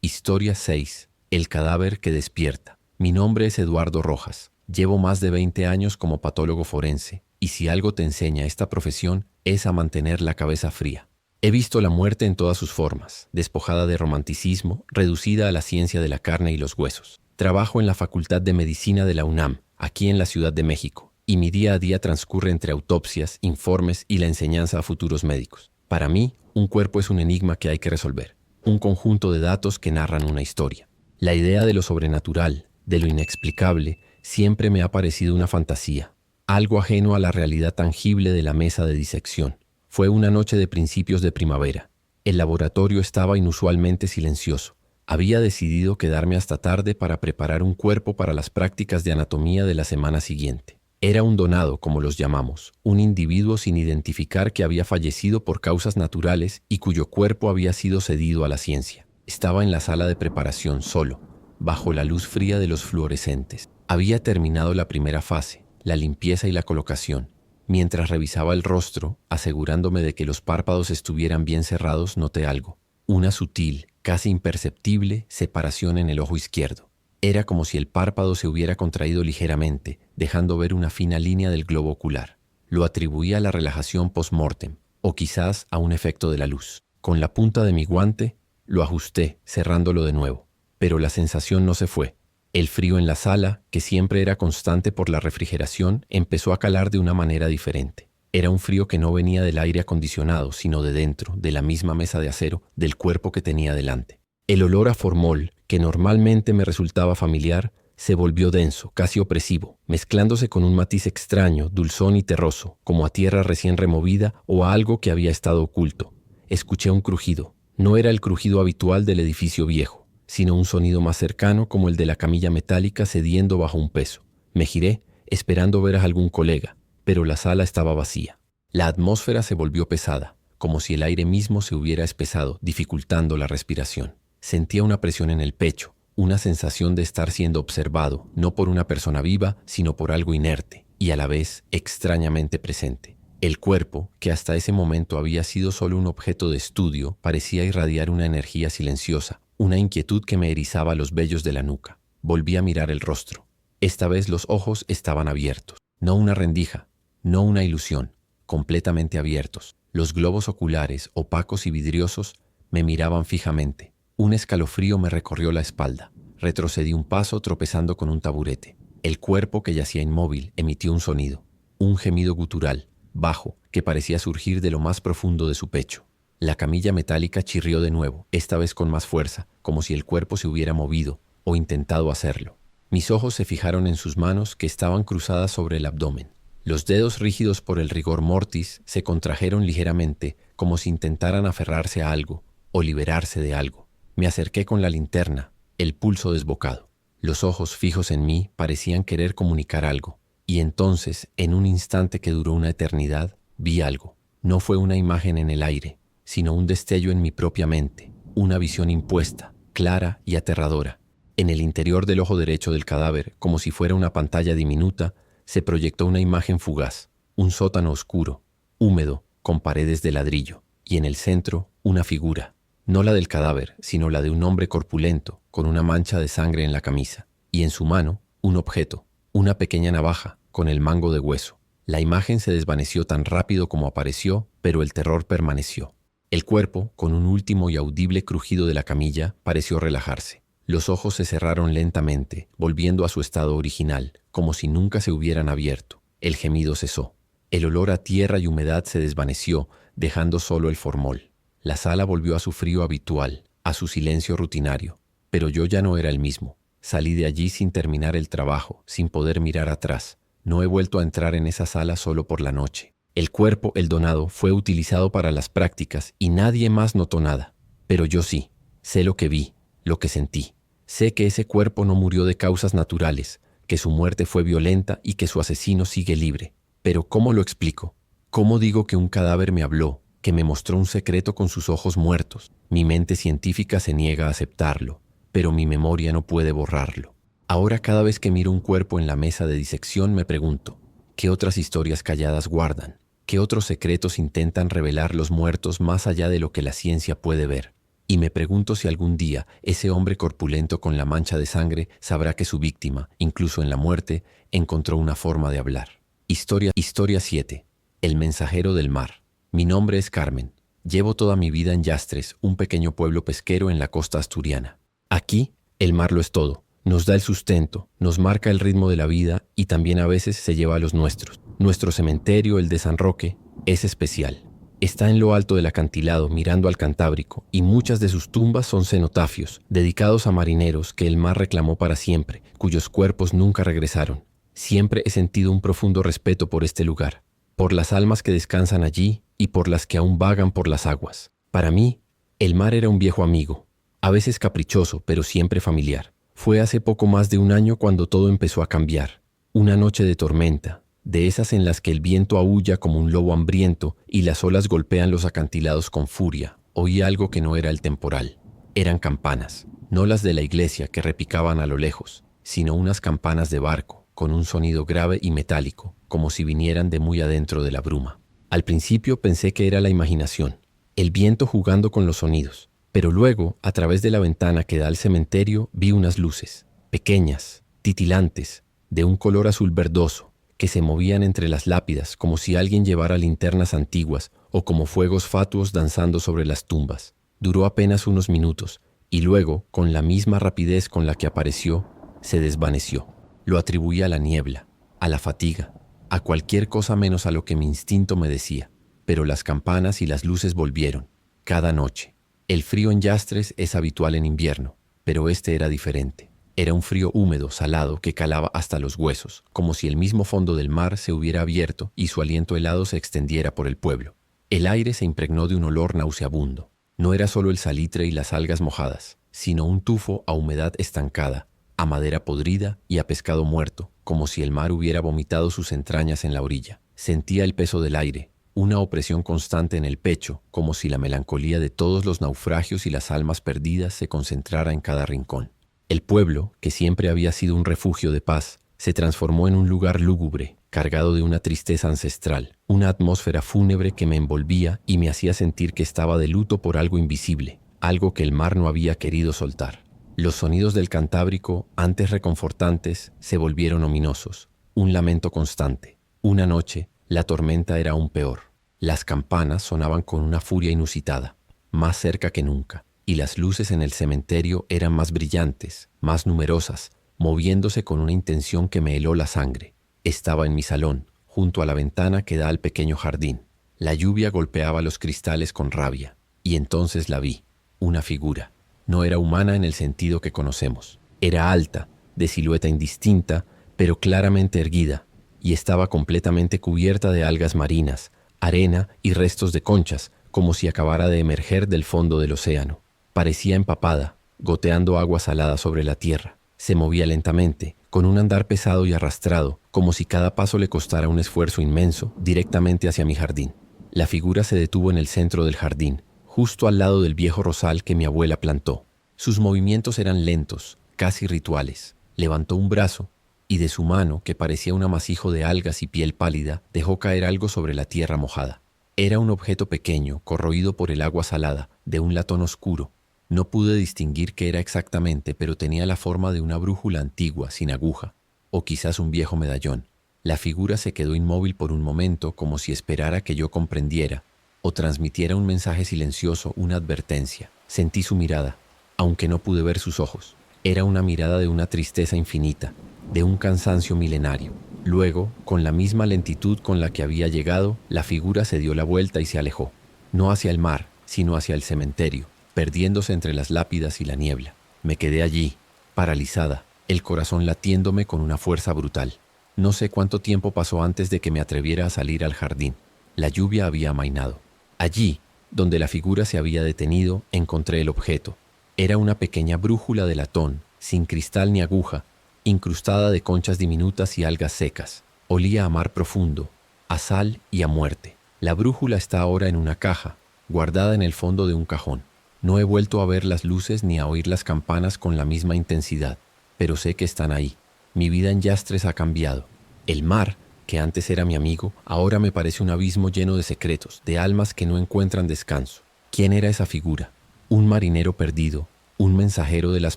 Historia 6. El cadáver que despierta. Mi nombre es Eduardo Rojas. Llevo más de 20 años como patólogo forense, y si algo te enseña esta profesión, es a mantener la cabeza fría. He visto la muerte en todas sus formas, despojada de romanticismo, reducida a la ciencia de la carne y los huesos. Trabajo en la Facultad de Medicina de la UNAM, aquí en la Ciudad de México, y mi día a día transcurre entre autopsias, informes y la enseñanza a futuros médicos. Para mí, un cuerpo es un enigma que hay que resolver, un conjunto de datos que narran una historia. La idea de lo sobrenatural, de lo inexplicable, siempre me ha parecido una fantasía, algo ajeno a la realidad tangible de la mesa de disección. Fue una noche de principios de primavera. El laboratorio estaba inusualmente silencioso. Había decidido quedarme hasta tarde para preparar un cuerpo para las prácticas de anatomía de la semana siguiente. Era un donado, como los llamamos, un individuo sin identificar que había fallecido por causas naturales y cuyo cuerpo había sido cedido a la ciencia. Estaba en la sala de preparación solo, bajo la luz fría de los fluorescentes. Había terminado la primera fase, la limpieza y la colocación. Mientras revisaba el rostro, asegurándome de que los párpados estuvieran bien cerrados, noté algo. Una sutil, casi imperceptible, separación en el ojo izquierdo. Era como si el párpado se hubiera contraído ligeramente, dejando ver una fina línea del globo ocular. Lo atribuía a la relajación post-mortem, o quizás a un efecto de la luz. Con la punta de mi guante, lo ajusté, cerrándolo de nuevo. Pero la sensación no se fue. El frío en la sala, que siempre era constante por la refrigeración, empezó a calar de una manera diferente. Era un frío que no venía del aire acondicionado, sino de dentro, de la misma mesa de acero, del cuerpo que tenía delante. El olor a formol, que normalmente me resultaba familiar, se volvió denso, casi opresivo, mezclándose con un matiz extraño, dulzón y terroso, como a tierra recién removida o a algo que había estado oculto. Escuché un crujido. No era el crujido habitual del edificio viejo, sino un sonido más cercano como el de la camilla metálica cediendo bajo un peso. Me giré, esperando ver a algún colega, pero la sala estaba vacía. La atmósfera se volvió pesada, como si el aire mismo se hubiera espesado, dificultando la respiración. Sentía una presión en el pecho, una sensación de estar siendo observado, no por una persona viva, sino por algo inerte, y a la vez extrañamente presente. El cuerpo, que hasta ese momento había sido solo un objeto de estudio, parecía irradiar una energía silenciosa, una inquietud que me erizaba los vellos de la nuca. Volví a mirar el rostro. Esta vez los ojos estaban abiertos. No una rendija, no una ilusión, completamente abiertos. Los globos oculares, opacos y vidriosos, me miraban fijamente. Un escalofrío me recorrió la espalda. Retrocedí un paso tropezando con un taburete. El cuerpo, que yacía inmóvil, emitió un sonido. Un gemido gutural, bajo, que parecía surgir de lo más profundo de su pecho. La camilla metálica chirrió de nuevo, esta vez con más fuerza, como si el cuerpo se hubiera movido o intentado hacerlo. Mis ojos se fijaron en sus manos, que estaban cruzadas sobre el abdomen. Los dedos, rígidos por el rigor mortis, se contrajeron ligeramente, como si intentaran aferrarse a algo o liberarse de algo. Me acerqué con la linterna, el pulso desbocado. Los ojos fijos en mí parecían querer comunicar algo. Y entonces, en un instante que duró una eternidad, vi algo. No fue una imagen en el aire, sino un destello en mi propia mente, una visión impuesta, clara y aterradora. En el interior del ojo derecho del cadáver, como si fuera una pantalla diminuta, se proyectó una imagen fugaz, un sótano oscuro, húmedo, con paredes de ladrillo, y en el centro, una figura. No la del cadáver, sino la de un hombre corpulento, con una mancha de sangre en la camisa, y en su mano, un objeto, una pequeña navaja, con el mango de hueso. La imagen se desvaneció tan rápido como apareció, pero el terror permaneció. El cuerpo, con un último y audible crujido de la camilla, pareció relajarse. Los ojos se cerraron lentamente, volviendo a su estado original, como si nunca se hubieran abierto. El gemido cesó. El olor a tierra y humedad se desvaneció, dejando solo el formol. La sala volvió a su frío habitual, a su silencio rutinario, pero yo ya no era el mismo. Salí de allí sin terminar el trabajo, sin poder mirar atrás. No he vuelto a entrar en esa sala solo por la noche. El cuerpo, el donado, fue utilizado para las prácticas y nadie más notó nada. Pero yo sí, sé lo que vi, lo que sentí. Sé que ese cuerpo no murió de causas naturales, que su muerte fue violenta y que su asesino sigue libre. Pero ¿cómo lo explico? ¿Cómo digo que un cadáver me habló, que me mostró un secreto con sus ojos muertos? Mi mente científica se niega a aceptarlo, pero mi memoria no puede borrarlo. Ahora cada vez que miro un cuerpo en la mesa de disección me pregunto, ¿qué otras historias calladas guardan? ¿Qué otros secretos intentan revelar los muertos más allá de lo que la ciencia puede ver? Y me pregunto si algún día ese hombre corpulento con la mancha de sangre sabrá que su víctima, incluso en la muerte, encontró una forma de hablar. Historia 7. El mensajero del mar. Mi nombre es Carmen. Llevo toda mi vida en Yastres, un pequeño pueblo pesquero en la costa asturiana. Aquí, el mar lo es todo. Nos da el sustento, nos marca el ritmo de la vida y también a veces se lleva a los nuestros. Nuestro cementerio, el de San Roque, es especial. Está en lo alto del acantilado mirando al Cantábrico y muchas de sus tumbas son cenotafios, dedicados a marineros que el mar reclamó para siempre, cuyos cuerpos nunca regresaron. Siempre he sentido un profundo respeto por este lugar, por las almas que descansan allí y por las que aún vagan por las aguas. Para mí, el mar era un viejo amigo, a veces caprichoso, pero siempre familiar. Fue hace poco más de un año cuando todo empezó a cambiar. Una noche de tormenta, de esas en las que el viento aúlla como un lobo hambriento y las olas golpean los acantilados con furia. Oí algo que no era el temporal. Eran campanas, no las de la iglesia que repicaban a lo lejos, sino unas campanas de barco, con un sonido grave y metálico, como si vinieran de muy adentro de la bruma. Al principio pensé que era la imaginación, el viento jugando con los sonidos, pero luego, a través de la ventana que da al cementerio, vi unas luces, pequeñas, titilantes, de un color azul verdoso, que se movían entre las lápidas como si alguien llevara linternas antiguas o como fuegos fatuos danzando sobre las tumbas. Duró apenas unos minutos y luego, con la misma rapidez con la que apareció, se desvaneció. Lo atribuí a la niebla, a la fatiga, a cualquier cosa menos a lo que mi instinto me decía. Pero las campanas y las luces volvieron, cada noche. El frío en Yastres es habitual en invierno, pero este era diferente. Era un frío húmedo, salado, que calaba hasta los huesos, como si el mismo fondo del mar se hubiera abierto y su aliento helado se extendiera por el pueblo. El aire se impregnó de un olor nauseabundo. No era solo el salitre y las algas mojadas, sino un tufo a humedad estancada, a madera podrida y a pescado muerto, como si el mar hubiera vomitado sus entrañas en la orilla. Sentía el peso del aire, una opresión constante en el pecho, como si la melancolía de todos los naufragios y las almas perdidas se concentrara en cada rincón. El pueblo, que siempre había sido un refugio de paz, se transformó en un lugar lúgubre, cargado de una tristeza ancestral, una atmósfera fúnebre que me envolvía y me hacía sentir que estaba de luto por algo invisible, algo que el mar no había querido soltar. Los sonidos del Cantábrico, antes reconfortantes, se volvieron ominosos, un lamento constante. Una noche, la tormenta era aún peor. Las campanas sonaban con una furia inusitada, más cerca que nunca, y las luces en el cementerio eran más brillantes, más numerosas, moviéndose con una intención que me heló la sangre. Estaba en mi salón, junto a la ventana que da al pequeño jardín. La lluvia golpeaba los cristales con rabia, y entonces la vi, una figura. No era humana en el sentido que conocemos. Era alta, de silueta indistinta, pero claramente erguida, y estaba completamente cubierta de algas marinas, arena y restos de conchas, como si acabara de emerger del fondo del océano. Parecía empapada, goteando agua salada sobre la tierra. Se movía lentamente, con un andar pesado y arrastrado, como si cada paso le costara un esfuerzo inmenso, directamente hacia mi jardín. La figura se detuvo en el centro del jardín, justo al lado del viejo rosal que mi abuela plantó. Sus movimientos eran lentos, casi rituales. Levantó un brazo, y de su mano, que parecía un amasijo de algas y piel pálida, dejó caer algo sobre la tierra mojada. Era un objeto pequeño, corroído por el agua salada, de un latón oscuro. No pude distinguir qué era exactamente, pero tenía la forma de una brújula antigua, sin aguja, o quizás un viejo medallón. La figura se quedó inmóvil por un momento, como si esperara que yo comprendiera, o transmitiera un mensaje silencioso, una advertencia. Sentí su mirada, aunque no pude ver sus ojos. Era una mirada de una tristeza infinita, de un cansancio milenario. Luego, con la misma lentitud con la que había llegado, la figura se dio la vuelta y se alejó. No hacia el mar, sino hacia el cementerio, perdiéndose entre las lápidas y la niebla. Me quedé allí, paralizada, el corazón latiéndome con una fuerza brutal. No sé cuánto tiempo pasó antes de que me atreviera a salir al jardín. La lluvia había amainado. Allí, donde la figura se había detenido, encontré el objeto. Era una pequeña brújula de latón, sin cristal ni aguja, incrustada de conchas diminutas y algas secas. Olía a mar profundo, a sal y a muerte. La brújula está ahora en una caja, guardada en el fondo de un cajón. No he vuelto a ver las luces ni a oír las campanas con la misma intensidad, pero sé que están ahí. Mi vida en Yastres ha cambiado. El mar, que antes era mi amigo, ahora me parece un abismo lleno de secretos, de almas que no encuentran descanso. ¿Quién era esa figura? Un marinero perdido, un mensajero de las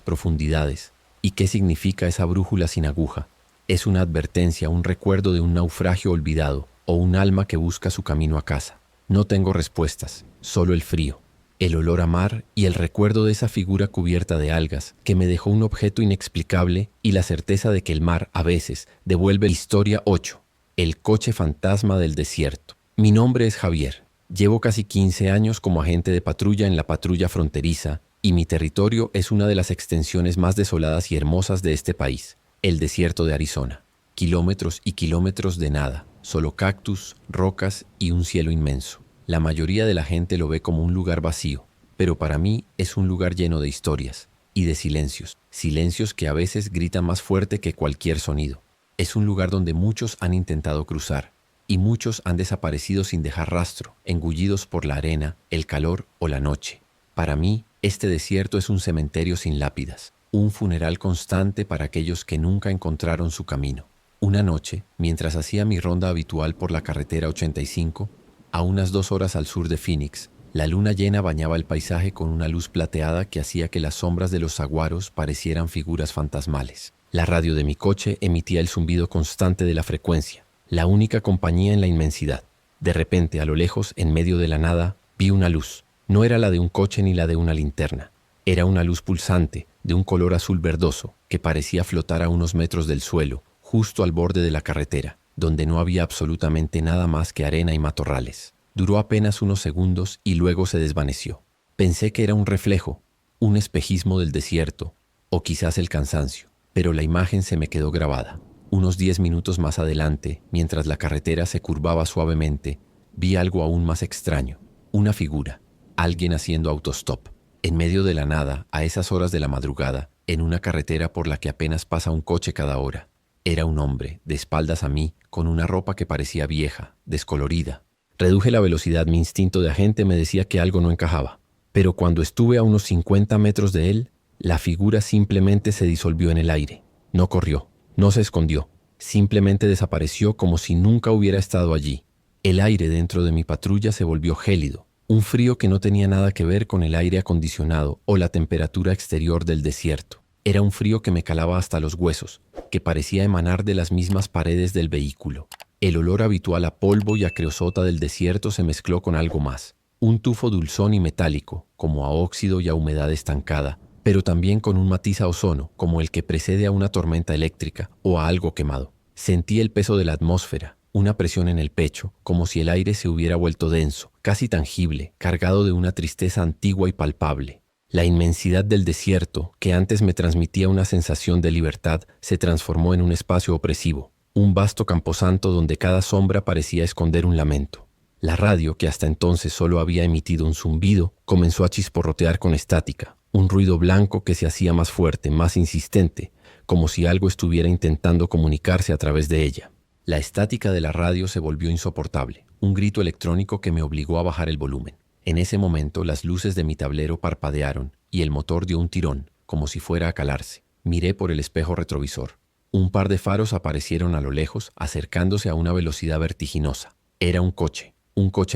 profundidades. ¿Y qué significa esa brújula sin aguja? Es una advertencia, un recuerdo de un naufragio olvidado, o un alma que busca su camino a casa. No tengo respuestas, solo el frío, el olor a mar y el recuerdo de esa figura cubierta de algas que me dejó un objeto inexplicable y la certeza de que el mar, a veces, devuelve Historia 8, el coche fantasma del desierto. Mi nombre es Javier. Llevo casi 15 años como agente de patrulla en la patrulla fronteriza y mi territorio es una de las extensiones más desoladas y hermosas de este país, el desierto de Arizona. Kilómetros y kilómetros de nada, solo cactus, rocas y un cielo inmenso. La mayoría de la gente lo ve como un lugar vacío, pero para mí es un lugar lleno de historias y de silencios, silencios que a veces gritan más fuerte que cualquier sonido. Es un lugar donde muchos han intentado cruzar, y muchos han desaparecido sin dejar rastro, engullidos por la arena, el calor o la noche. Para mí, este desierto es un cementerio sin lápidas, un funeral constante para aquellos que nunca encontraron su camino. Una noche, mientras hacía mi ronda habitual por la carretera 85, a unas 2 horas al sur de Phoenix, la luna llena bañaba el paisaje con una luz plateada que hacía que las sombras de los saguaros parecieran figuras fantasmales. La radio de mi coche emitía el zumbido constante de la frecuencia, la única compañía en la inmensidad. De repente, a lo lejos, en medio de la nada, vi una luz. No era la de un coche ni la de una linterna. Era una luz pulsante, de un color azul verdoso, que parecía flotar a unos metros del suelo, justo al borde de la carretera, donde no había absolutamente nada más que arena y matorrales. Duró apenas unos segundos y luego se desvaneció. Pensé que era un reflejo, un espejismo del desierto, o quizás el cansancio, pero la imagen se me quedó grabada. Unos 10 minutos más adelante, mientras la carretera se curvaba suavemente, vi algo aún más extraño. Una figura, alguien haciendo autostop, en medio de la nada, a esas horas de la madrugada, en una carretera por la que apenas pasa un coche cada hora. Era un hombre, de espaldas a mí, con una ropa que parecía vieja, descolorida. Reduje la velocidad, mi instinto de agente me decía que algo no encajaba. Pero cuando estuve a unos 50 metros de él, la figura simplemente se disolvió en el aire. No corrió, no se escondió, simplemente desapareció como si nunca hubiera estado allí. El aire dentro de mi patrulla se volvió gélido, un frío que no tenía nada que ver con el aire acondicionado o la temperatura exterior del desierto. Era un frío que me calaba hasta los huesos, que parecía emanar de las mismas paredes del vehículo. El olor habitual a polvo y a creosota del desierto se mezcló con algo más, un tufo dulzón y metálico, como a óxido y a humedad estancada, pero también con un matiz a ozono, como el que precede a una tormenta eléctrica o a algo quemado. Sentí el peso de la atmósfera, una presión en el pecho, como si el aire se hubiera vuelto denso, casi tangible, cargado de una tristeza antigua y palpable. La inmensidad del desierto, que antes me transmitía una sensación de libertad, se transformó en un espacio opresivo, un vasto camposanto donde cada sombra parecía esconder un lamento. La radio, que hasta entonces solo había emitido un zumbido, comenzó a chisporrotear con estática, un ruido blanco que se hacía más fuerte, más insistente, como si algo estuviera intentando comunicarse a través de ella. La estática de la radio se volvió insoportable, un grito electrónico que me obligó a bajar el volumen. En ese momento las luces de mi tablero parpadearon y el motor dio un tirón, como si fuera a calarse. Miré por el espejo retrovisor. Un par de faros aparecieron a lo lejos, acercándose a una velocidad vertiginosa. Era un coche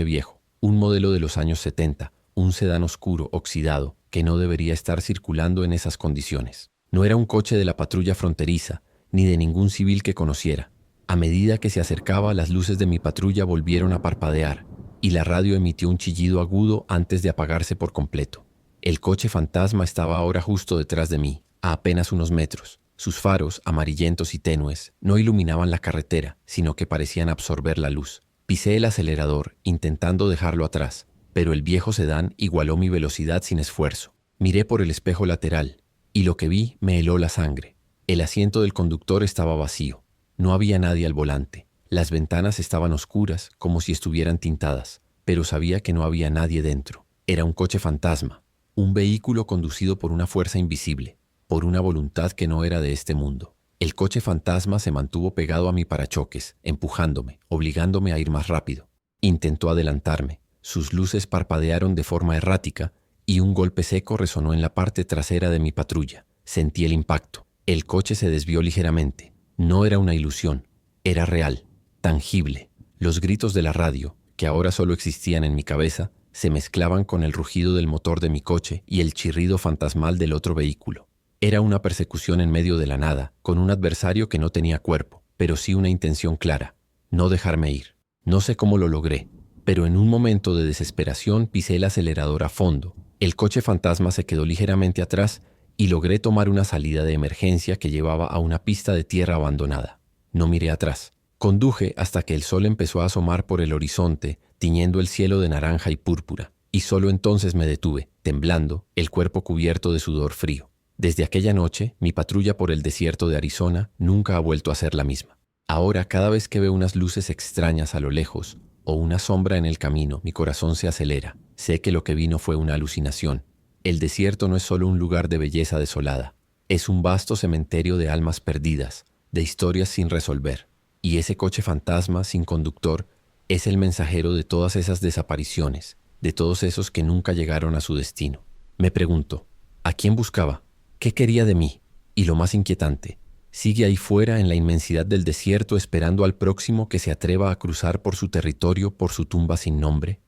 viejo, un modelo de los años 70, un sedán oscuro, oxidado, que no debería estar circulando en esas condiciones. No era un coche de la patrulla fronteriza, ni de ningún civil que conociera. A medida que se acercaba, las luces de mi patrulla volvieron a parpadear, y la radio emitió un chillido agudo antes de apagarse por completo. El coche fantasma estaba ahora justo detrás de mí, a apenas unos metros. Sus faros, amarillentos y tenues, no iluminaban la carretera, sino que parecían absorber la luz. Pisé el acelerador, intentando dejarlo atrás, pero el viejo sedán igualó mi velocidad sin esfuerzo. Miré por el espejo lateral, y lo que vi me heló la sangre. El asiento del conductor estaba vacío. No había nadie al volante. Las ventanas estaban oscuras, como si estuvieran tintadas, pero sabía que no había nadie dentro. Era un coche fantasma, un vehículo conducido por una fuerza invisible, por una voluntad que no era de este mundo. El coche fantasma se mantuvo pegado a mi parachoques, empujándome, obligándome a ir más rápido. Intentó adelantarme. Sus luces parpadearon de forma errática y un golpe seco resonó en la parte trasera de mi patrulla. Sentí el impacto. El coche se desvió ligeramente. No era una ilusión, era real, tangible. Los gritos de la radio, que ahora solo existían en mi cabeza, se mezclaban con el rugido del motor de mi coche y el chirrido fantasmal del otro vehículo. Era una persecución en medio de la nada, con un adversario que no tenía cuerpo, pero sí una intención clara: no dejarme ir. No sé cómo lo logré, pero en un momento de desesperación pisé el acelerador a fondo. El coche fantasma se quedó ligeramente atrás y logré tomar una salida de emergencia que llevaba a una pista de tierra abandonada. No miré atrás. Conduje hasta que el sol empezó a asomar por el horizonte, tiñendo el cielo de naranja y púrpura, y solo entonces me detuve, temblando, el cuerpo cubierto de sudor frío. Desde aquella noche, mi patrulla por el desierto de Arizona nunca ha vuelto a ser la misma. Ahora, cada vez que veo unas luces extrañas a lo lejos, o una sombra en el camino, mi corazón se acelera. Sé que lo que vi no fue una alucinación. El desierto no es solo un lugar de belleza desolada. Es un vasto cementerio de almas perdidas, de historias sin resolver. Y ese coche fantasma sin conductor es el mensajero de todas esas desapariciones, de todos esos que nunca llegaron a su destino. Me pregunto, ¿a quién buscaba? ¿Qué quería de mí? Y lo más inquietante, sigue ahí fuera en la inmensidad del desierto esperando al próximo que se atreva a cruzar por su territorio, por su tumba sin nombre.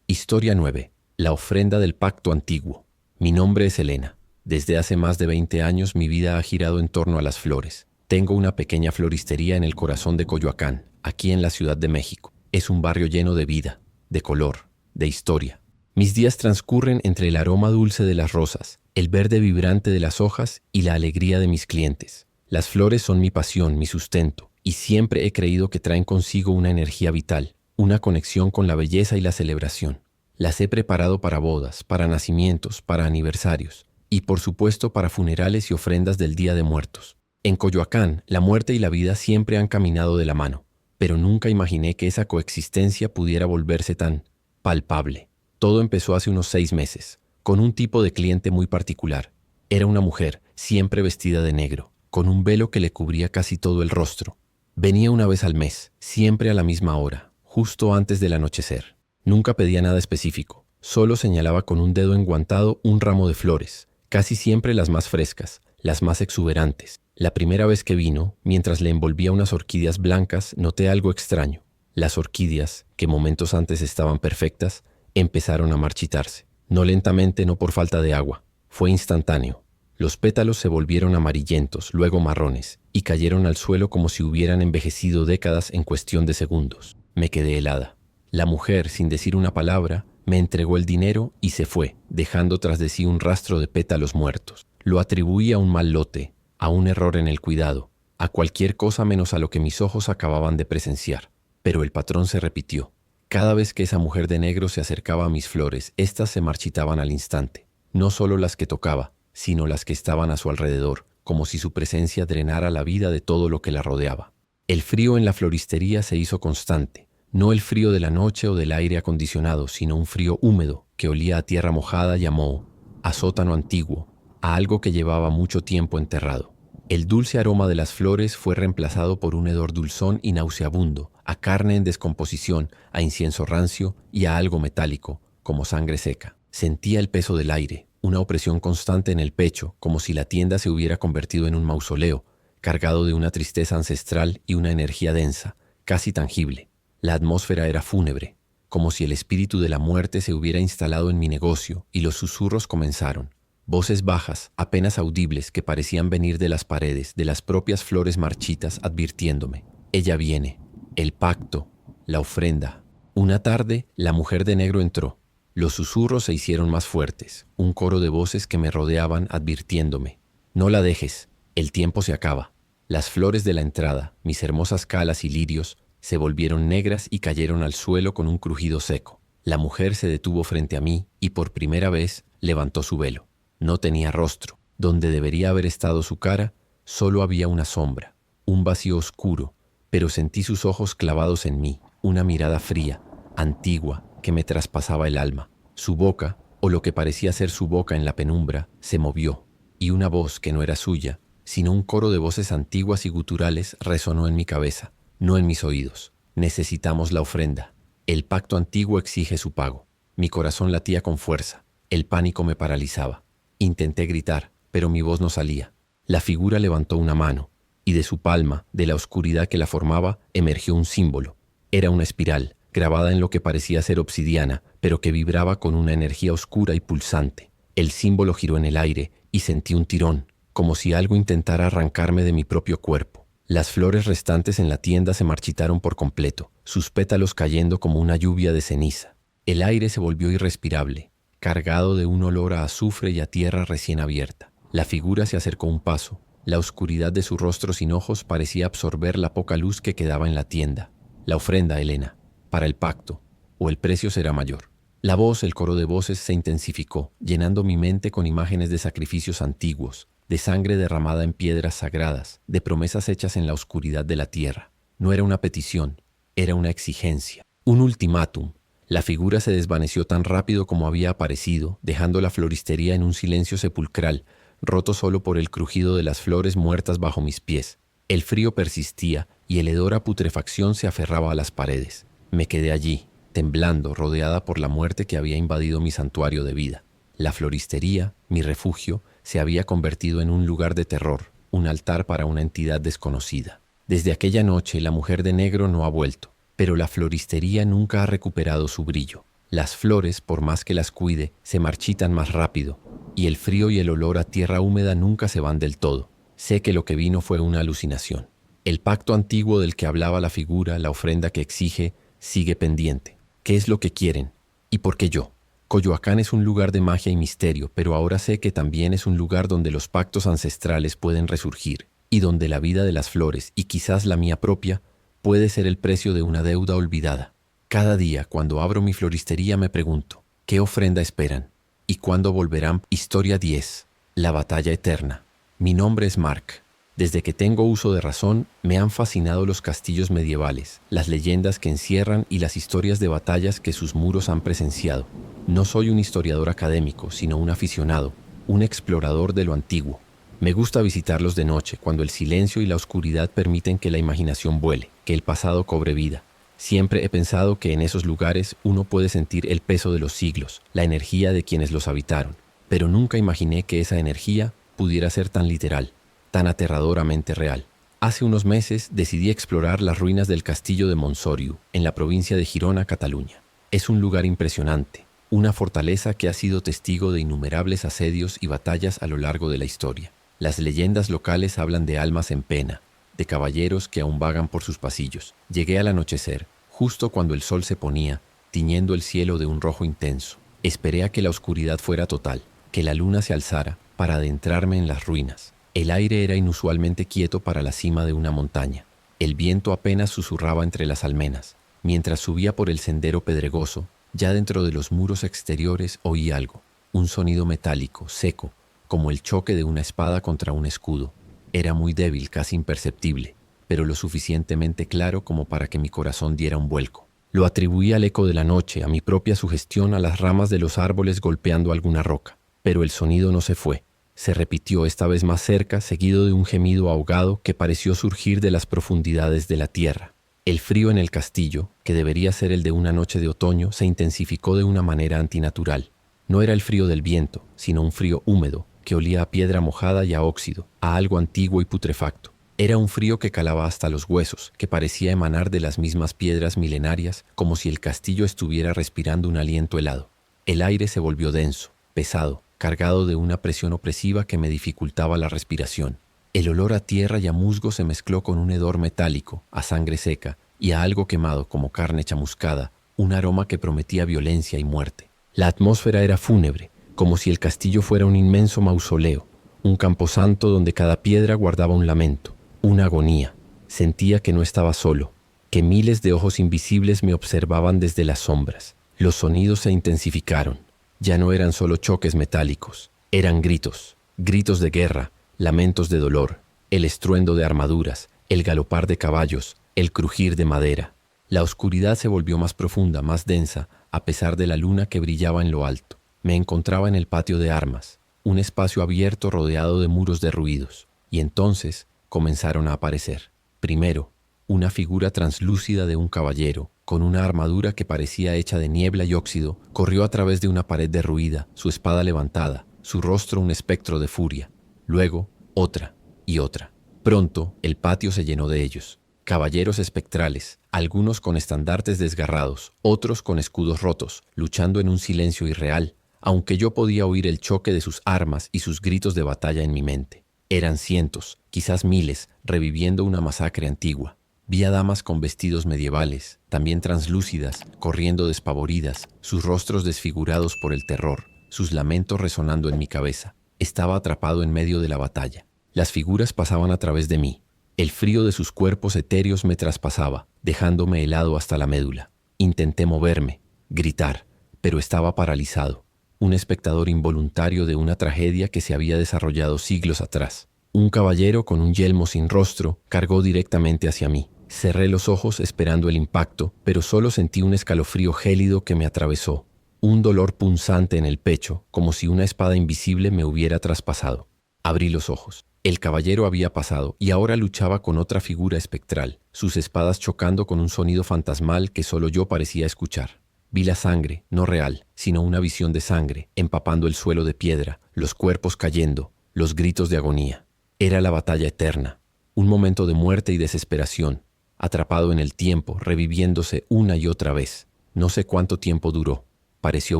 Historia 9. La ofrenda del pacto antiguo. Mi nombre es Elena. Desde hace más de 20 años mi vida ha girado en torno a las flores. Tengo una pequeña floristería en el corazón de Coyoacán, aquí en la Ciudad de México. Es un barrio lleno de vida, de color, de historia. Mis días transcurren entre el aroma dulce de las rosas, el verde vibrante de las hojas y la alegría de mis clientes. Las flores son mi pasión, mi sustento, y siempre he creído que traen consigo una energía vital, una conexión con la belleza y la celebración. Las he preparado para bodas, para nacimientos, para aniversarios, y por supuesto para funerales y ofrendas del Día de Muertos. En Coyoacán, la muerte y la vida siempre han caminado de la mano, pero nunca imaginé que esa coexistencia pudiera volverse tan palpable. Todo empezó hace unos 6 meses, con un tipo de cliente muy particular. Era una mujer, siempre vestida de negro, con un velo que le cubría casi todo el rostro. Venía una vez al mes, siempre a la misma hora, justo antes del anochecer. Nunca pedía nada específico, solo señalaba con un dedo enguantado un ramo de flores, casi siempre las más frescas, las más exuberantes. La primera vez que vino, mientras le envolvía unas orquídeas blancas, noté algo extraño. Las orquídeas, que momentos antes estaban perfectas, empezaron a marchitarse. No lentamente, no por falta de agua. Fue instantáneo. Los pétalos se volvieron amarillentos, luego marrones, y cayeron al suelo como si hubieran envejecido décadas en cuestión de segundos. Me quedé helada. La mujer, sin decir una palabra, me entregó el dinero y se fue, dejando tras de sí un rastro de pétalos muertos. Lo atribuí a un mal lote, a un error en el cuidado, a cualquier cosa menos a lo que mis ojos acababan de presenciar. Pero el patrón se repitió. Cada vez que esa mujer de negro se acercaba a mis flores, éstas se marchitaban al instante. No solo las que tocaba, sino las que estaban a su alrededor, como si su presencia drenara la vida de todo lo que la rodeaba. El frío en la floristería se hizo constante. No el frío de la noche o del aire acondicionado, sino un frío húmedo que olía a tierra mojada y a moho, a sótano antiguo, a algo que llevaba mucho tiempo enterrado. El dulce aroma de las flores fue reemplazado por un hedor dulzón y nauseabundo, a carne en descomposición, a incienso rancio y a algo metálico, como sangre seca. Sentía el peso del aire, una opresión constante en el pecho, como si la tienda se hubiera convertido en un mausoleo, cargado de una tristeza ancestral y una energía densa, casi tangible. La atmósfera era fúnebre, como si el espíritu de la muerte se hubiera instalado en mi negocio, y los susurros comenzaron. Voces bajas, apenas audibles, que parecían venir de las paredes, de las propias flores marchitas, advirtiéndome. Ella viene. El pacto. La ofrenda. Una tarde, la mujer de negro entró. Los susurros se hicieron más fuertes, un coro de voces que me rodeaban advirtiéndome. No la dejes, el tiempo se acaba. Las flores de la entrada, mis hermosas calas y lirios, se volvieron negras y cayeron al suelo con un crujido seco. La mujer se detuvo frente a mí y por primera vez levantó su velo. No tenía rostro. Donde debería haber estado su cara, solo había una sombra, un vacío oscuro, pero sentí sus ojos clavados en mí, una mirada fría, antigua, que me traspasaba el alma. Su boca, o lo que parecía ser su boca en la penumbra, se movió, y una voz que no era suya, sino un coro de voces antiguas y guturales resonó en mi cabeza, no en mis oídos. Necesitamos la ofrenda. El pacto antiguo exige su pago. Mi corazón latía con fuerza. El pánico me paralizaba. Intenté gritar, pero mi voz no salía. La figura levantó una mano, y de su palma, de la oscuridad que la formaba, emergió un símbolo. Era una espiral, grabada en lo que parecía ser obsidiana, pero que vibraba con una energía oscura y pulsante. El símbolo giró en el aire, y sentí un tirón, como si algo intentara arrancarme de mi propio cuerpo. Las flores restantes en la tienda se marchitaron por completo, sus pétalos cayendo como una lluvia de ceniza. El aire se volvió irrespirable, cargado de un olor a azufre y a tierra recién abierta. La figura se acercó un paso. La oscuridad de su rostro sin ojos parecía absorber la poca luz que quedaba en la tienda. La ofrenda, Elena, para el pacto, o el precio será mayor. La voz, el coro de voces se intensificó, llenando mi mente con imágenes de sacrificios antiguos, de sangre derramada en piedras sagradas, de promesas hechas en la oscuridad de la tierra. No era una petición, era una exigencia, un ultimátum. La figura se desvaneció tan rápido como había aparecido, dejando la floristería en un silencio sepulcral, roto solo por el crujido de las flores muertas bajo mis pies. El frío persistía y el hedor a putrefacción se aferraba a las paredes. Me quedé allí, temblando, rodeada por la muerte que había invadido mi santuario de vida. La floristería, mi refugio, se había convertido en un lugar de terror, un altar para una entidad desconocida. Desde aquella noche la mujer de negro no ha vuelto, pero la floristería nunca ha recuperado su brillo. Las flores, por más que las cuide, se marchitan más rápido, y el frío y el olor a tierra húmeda nunca se van del todo. Sé que lo que vino fue una alucinación. El pacto antiguo del que hablaba la figura, la ofrenda que exige, sigue pendiente. ¿Qué es lo que quieren? ¿Y por qué yo? Coyoacán es un lugar de magia y misterio, pero ahora sé que también es un lugar donde los pactos ancestrales pueden resurgir, y donde la vida de las flores, y quizás la mía propia, puede ser el precio de una deuda olvidada. Cada día, cuando abro mi floristería, me pregunto, ¿qué ofrenda esperan? ¿Y cuándo volverán? Historia 10. La batalla eterna. Mi nombre es Mark. Desde que tengo uso de razón, me han fascinado los castillos medievales, las leyendas que encierran y las historias de batallas que sus muros han presenciado. No soy un historiador académico, sino un aficionado, un explorador de lo antiguo. Me gusta visitarlos de noche, cuando el silencio y la oscuridad permiten que la imaginación vuele, que el pasado cobre vida. Siempre he pensado que en esos lugares uno puede sentir el peso de los siglos, la energía de quienes los habitaron, pero nunca imaginé que esa energía pudiera ser tan literal, tan aterradoramente real. Hace unos meses decidí explorar las ruinas del castillo de Montsoriu, en la provincia de Girona, Cataluña. Es un lugar impresionante, una fortaleza que ha sido testigo de innumerables asedios y batallas a lo largo de la historia. Las leyendas locales hablan de almas en pena, de caballeros que aún vagan por sus pasillos. Llegué al anochecer, justo cuando el sol se ponía, tiñendo el cielo de un rojo intenso. Esperé a que la oscuridad fuera total, que la luna se alzara, para adentrarme en las ruinas. El aire era inusualmente quieto para la cima de una montaña. El viento apenas susurraba entre las almenas. Mientras subía por el sendero pedregoso, ya dentro de los muros exteriores oí algo, un sonido metálico, seco, como el choque de una espada contra un escudo. Era muy débil, casi imperceptible, pero lo suficientemente claro como para que mi corazón diera un vuelco. Lo atribuí al eco de la noche, a mi propia sugestión, a las ramas de los árboles golpeando alguna roca. Pero el sonido no se fue. Se repitió esta vez más cerca, seguido de un gemido ahogado que pareció surgir de las profundidades de la tierra. El frío en el castillo, que debería ser el de una noche de otoño, se intensificó de una manera antinatural. No era el frío del viento, sino un frío húmedo, que olía a piedra mojada y a óxido, a algo antiguo y putrefacto. Era un frío que calaba hasta los huesos, que parecía emanar de las mismas piedras milenarias, como si el castillo estuviera respirando un aliento helado. El aire se volvió denso, pesado, cargado de una presión opresiva que me dificultaba la respiración. El olor a tierra y a musgo se mezcló con un hedor metálico, a sangre seca y a algo quemado como carne chamuscada, un aroma que prometía violencia y muerte. La atmósfera era fúnebre, como si el castillo fuera un inmenso mausoleo, un camposanto donde cada piedra guardaba un lamento, una agonía. Sentía que no estaba solo, que miles de ojos invisibles me observaban desde las sombras. Los sonidos se intensificaron. Ya no eran solo choques metálicos, eran gritos, gritos de guerra, lamentos de dolor, el estruendo de armaduras, el galopar de caballos, el crujir de madera. La oscuridad se volvió más profunda, más densa, a pesar de la luna que brillaba en lo alto. Me encontraba en el patio de armas, un espacio abierto rodeado de muros derruidos, y entonces comenzaron a aparecer. Primero, una figura translúcida de un caballero, con una armadura que parecía hecha de niebla y óxido, corrió a través de una pared derruida, su espada levantada, su rostro un espectro de furia. Luego, otra y otra. Pronto, el patio se llenó de ellos. Caballeros espectrales, algunos con estandartes desgarrados, otros con escudos rotos, luchando en un silencio irreal, aunque yo podía oír el choque de sus armas y sus gritos de batalla en mi mente. Eran cientos, quizás miles, reviviendo una masacre antigua. Vi a damas con vestidos medievales, también translúcidas, corriendo despavoridas, sus rostros desfigurados por el terror, sus lamentos resonando en mi cabeza. Estaba atrapado en medio de la batalla. Las figuras pasaban a través de mí. El frío de sus cuerpos etéreos me traspasaba, dejándome helado hasta la médula. Intenté moverme, gritar, pero estaba paralizado. Un espectador involuntario de una tragedia que se había desarrollado siglos atrás. Un caballero con un yelmo sin rostro cargó directamente hacia mí. Cerré los ojos esperando el impacto, pero solo sentí un escalofrío gélido que me atravesó. Un dolor punzante en el pecho, como si una espada invisible me hubiera traspasado. Abrí los ojos. El caballero había pasado y ahora luchaba con otra figura espectral, sus espadas chocando con un sonido fantasmal que solo yo parecía escuchar. Vi la sangre, no real, sino una visión de sangre, empapando el suelo de piedra, los cuerpos cayendo, los gritos de agonía. Era la batalla eterna, un momento de muerte y desesperación, atrapado en el tiempo, reviviéndose una y otra vez. No sé cuánto tiempo duró, pareció